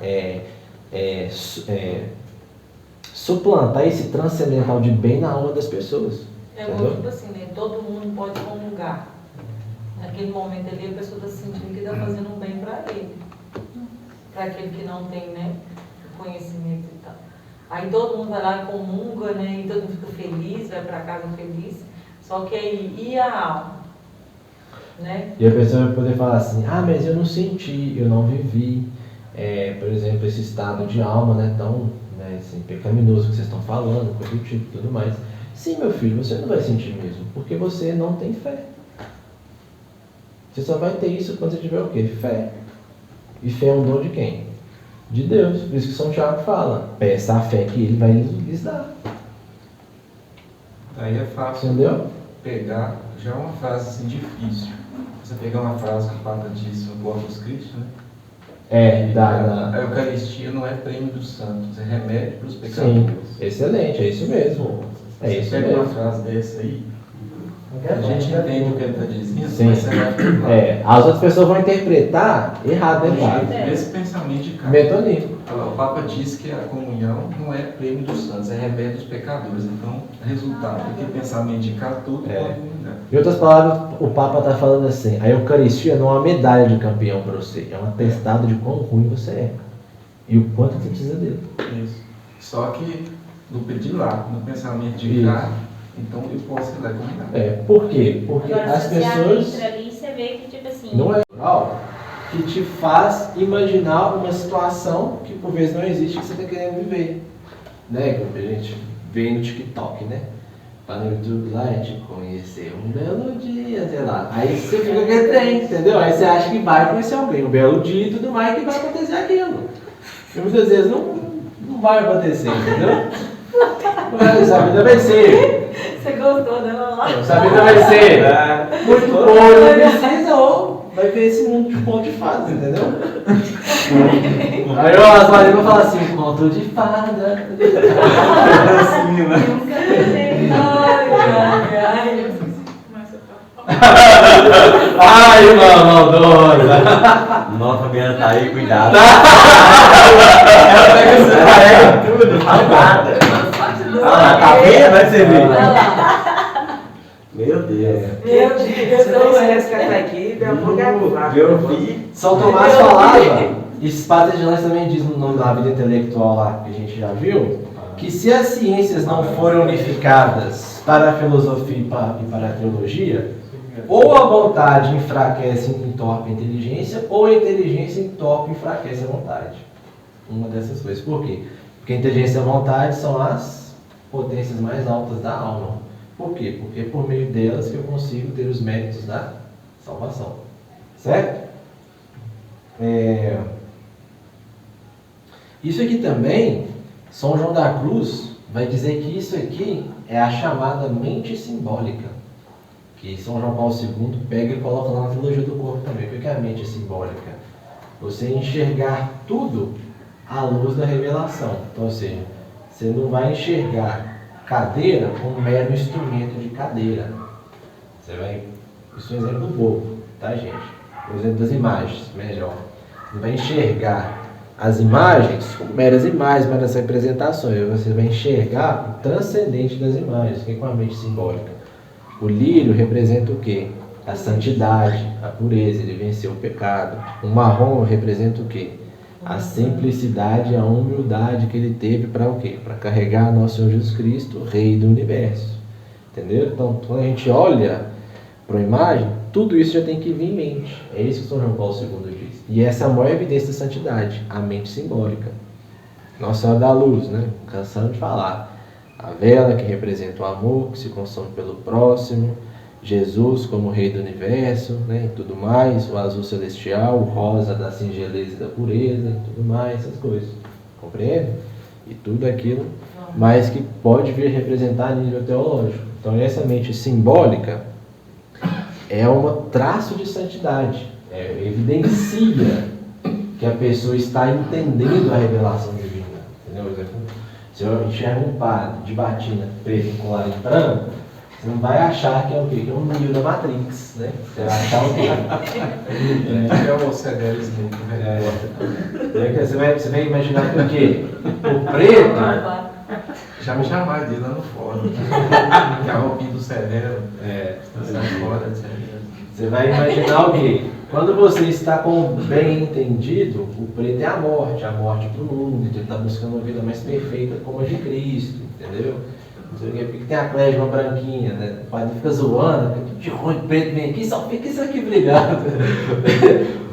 suplantar esse transcendental de bem na alma das pessoas. É entendeu? muito tipo assim, né? Todo mundo pode comungar. Naquele momento ali, a pessoa está sentindo que está fazendo um bem para ele. Para aquele que não tem, né, conhecimento e tal. Aí todo mundo vai lá e comunga, né? E todo mundo fica feliz, vai para casa feliz. Só que aí, e a alma? Né? E a pessoa vai poder falar assim, mas eu não senti, eu não vivi, por exemplo, esse estado de alma, né, tão assim, pecaminoso que vocês estão falando, coisa do tipo e tudo mais. Sim, meu filho, você não vai sentir mesmo, porque você não tem fé. Você só vai ter isso quando você tiver o quê? Fé. E fé é um dom de quem? De Deus. Por isso que São Tiago fala, peça a fé que ele vai lhes dar. Aí é fácil Entendeu? pegar, já é uma frase assim difícil. Você pegar uma frase que o Papa disse no Corpus Christi, né? A Eucaristia não é prêmio dos santos, é remédio para os pecadores. Sim, excelente, é isso mesmo. É isso Pega mesmo. uma frase dessa aí, a gente entende o que ele está dizendo, Sim. mas você vai falar. As outras pessoas vão interpretar errado, né, Padre? Esse pensamento de cara. Metonímico. O Papa diz que a comunhão não é prêmio dos santos, é remédio dos pecadores. Então, resultado daquele pensamento de cara, tudo pode mudar. Em outras palavras, o Papa está falando assim, a Eucaristia não é uma medalha de campeão para você, é um atestado de quão ruim você é. E o quanto você precisa dele. Isso. Só que no pedilar, no pensamento de Isso. cara, então eu posso ir lá e combinar. Por quê? Porque Agora, as se pessoas... você adentra ali, você vê que, tipo assim... Não é algo que te faz imaginar uma situação que por vezes não existe que você está querendo viver. Né? Que a gente vê no TikTok, né? Tá no YouTube lá, te conhecer um belo dia, sei lá. Aí você fica com aquele trem, entendeu? Aí você acha que vai conhecer alguém um belo dia e tudo mais, que vai acontecer aquilo. E muitas vezes não vai acontecer, entendeu? Mas a vida vai ser. Você gostou dela lá? A vida vai ser muito boa, não precisa, ou vai ver esse mundo de ponto de fadas, entendeu? Aí as Maria vão falar assim, conto de fada. Nunca tentei. Ai, irmão, maldosa. Nossa, a minha tá aí, cuidado. Ela pega esse carrega tudo. Nada. Tá vendo? Vai ser Olha vídeo. lá. Meu Deus. Meu Deus, Você não conhece que tá aqui, daqui a pouco é Meu filho. São Tomás falava, e Padre de Lança também diz no nome da vida intelectual lá, que a gente já viu, que se as ciências não forem unificadas para a filosofia e para a teologia, ou a vontade enfraquece e entorpe a inteligência, ou a inteligência entorpe e enfraquece a vontade. Uma dessas coisas. Por quê? Porque a inteligência e a vontade são as potências mais altas da alma. Por quê? Porque é por meio delas que eu consigo ter os méritos da salvação. Certo? Isso aqui também, São João da Cruz vai dizer que isso aqui é a chamada mente simbólica. Que São João Paulo II pega e coloca lá na Teologia do Corpo também. O que é a mente simbólica? Você enxergar tudo à luz da revelação. Então, ou seja, você não vai enxergar cadeira como um mero instrumento de cadeira. Você vai... Isso é um exemplo bobo, tá, gente? O exemplo das imagens, melhor. Você vai enxergar as imagens como meras imagens, meras representações. Você vai enxergar o transcendente das imagens. O que é uma mente simbólica? O lírio representa o quê? a santidade, a pureza, ele venceu o pecado. O marrom representa o quê? A simplicidade e a humildade que ele teve para o quê? Para carregar nosso Senhor Jesus Cristo, Rei do Universo. Entendeu? Então, quando a gente olha para a imagem, tudo isso já tem que vir em mente. É isso que São João Paulo II diz. E essa é a maior evidência da santidade, a mente simbólica. Nossa Senhora da Luz, né? Cansando de falar. A vela que representa o amor, que se consome pelo próximo. Jesus como Rei do Universo, né? E tudo mais. O azul celestial, o rosa da singeleza e da pureza, e tudo mais, essas coisas. Compreende? E tudo aquilo, mas que pode vir representar a nível teológico. Então, essa mente simbólica é um traço de santidade. Evidencia que a pessoa está entendendo a revelação divina. Entendeu? Por exemplo, se eu enxergo um padre de batina preto com colar em branco, você não vai achar que é o quê? Que é um Neo da Matrix, né? Você vai achar o quê? É o Severo Snape, né? Você vai imaginar que o quê? O preto... Já me chamaram dele lá no fórum. Que a roupinha do Severo está fora de Severo. Você vai imaginar o quê? Quando você está com o bem entendido, o preto é a morte para o mundo, então ele está buscando uma vida mais perfeita como a de Cristo, entendeu? Não sei o quê, porque tem a clésima branquinha, né? O padre fica zoando, que de ruim preto vem aqui, só fica isso aqui brilhando.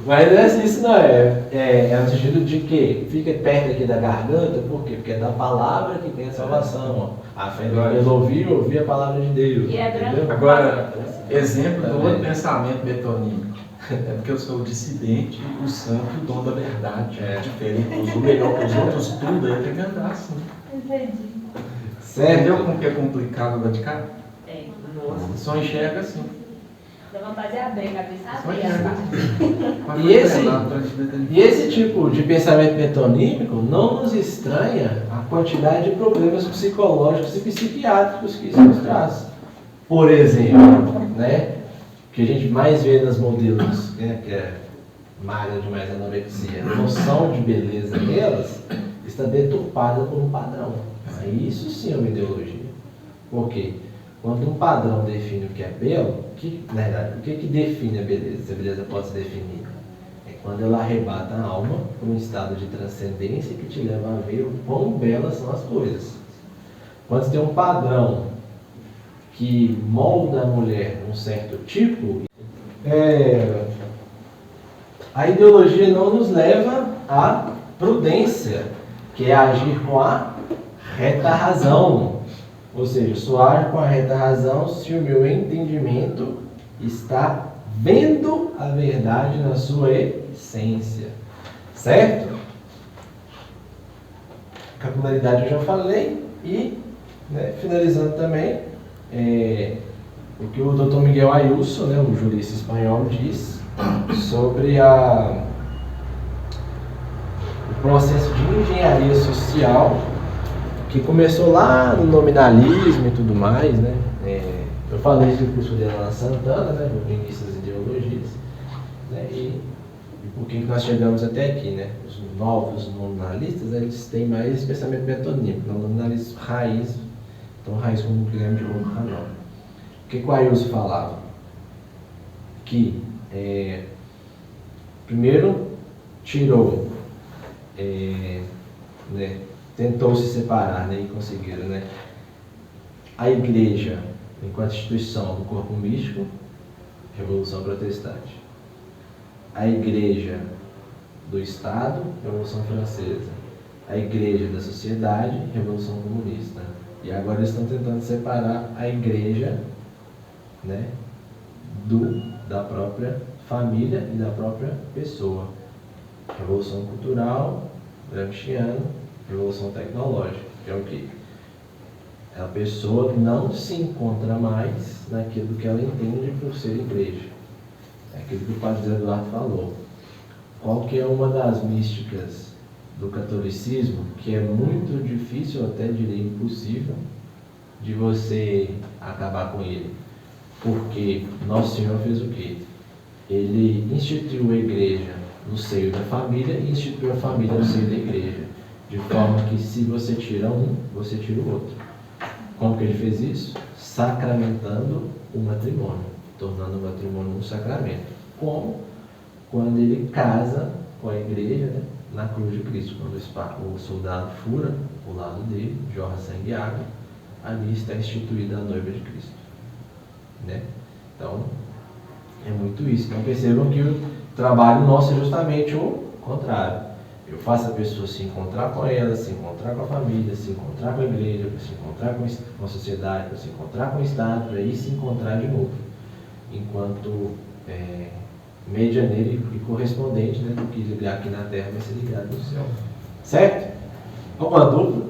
Mas não é assim, isso não é. É no sentido de que fica perto aqui da garganta, por quê? Porque é da palavra que vem a salvação. Ó. A fé do ouvir a palavra de Deus. E é branco. Agora, exemplo do outro pensamento metonímico. É porque eu sou o dissidente, o santo, o dom da verdade. É diferente, o melhor que os outros, tudo aí tem que andar assim. Entendi. Entendeu como que é complicado lá de cá? É. Nossa, só enxerga assim. Dá vontade de abrir a cabeça, Só abrir. enxerga. E esse tipo de pensamento metonímico não nos estranha a quantidade de problemas psicológicos e psiquiátricos que isso nos traz. Por exemplo, né, que a gente mais vê nos modelos, né, que é magra demais, anorexia, a noção de beleza delas está deturpada por um padrão. Isso sim é uma ideologia. Por quê? Quando um padrão define o que é belo, na verdade, o que define a beleza? Se a beleza pode ser definida? É quando ela arrebata a alma para um estado de transcendência que te leva a ver o quão belas são as coisas. Quando você tem um padrão que molda a mulher um certo tipo, a ideologia não nos leva à prudência, que é agir com a reta razão. Ou seja, só ajo com a reta razão se o meu entendimento está vendo a verdade na sua essência. Certo? Capilaridade eu já falei. E, né, finalizando também, o que o Dr. Miguel Ayuso, né, o jurista espanhol, diz sobre o processo de engenharia social que começou lá no nominalismo e tudo mais, né? Eu falei isso no curso de Ana Santana, né? No início das ideologias, né? E por que nós chegamos até aqui, né? Os novos nominalistas, eles têm mais esse pensamento metonímico, não nominalistas raiz, tão raiz como o Guilherme de Roma Hanon. O que o Ayuso falava? Que primeiro tirou, né? Tentou se separar, né, e conseguiram, né? A igreja, enquanto instituição do corpo místico, Revolução Protestante. A igreja do Estado, Revolução Francesa. A igreja da sociedade, Revolução Comunista. E agora eles estão tentando separar a igreja, né, da própria família e da própria pessoa. Revolução Cultural, Gramsciana, Revolução Tecnológica, que é o quê? A pessoa não se encontra mais naquilo que ela entende por ser igreja. É aquilo que o padre Zé Eduardo falou. Qual que é uma das místicas do catolicismo que é muito difícil, até diria impossível, de você acabar com ele? Porque Nosso Senhor fez o quê? Ele instituiu a igreja no seio da família e instituiu a família no seio da igreja. De forma que se você tira um, você tira o outro. Como que ele fez isso? Sacramentando o matrimônio. tornando o matrimônio um sacramento. Como? Quando ele casa com a igreja, né, na cruz de Cristo. Quando o soldado fura o lado dele, jorra sangue e água, ali está instituída a noiva de Cristo. Né? Então, é muito isso. Então percebam que o trabalho nosso é justamente o contrário. Eu faço a pessoa se encontrar com ela, se encontrar com a família, se encontrar com a igreja, se encontrar com a sociedade, se encontrar com o Estado, para aí se encontrar de novo. Enquanto medianeiro e correspondente, né, do que ligar aqui na terra vai ser ligado no céu. Certo? Alguma dúvida?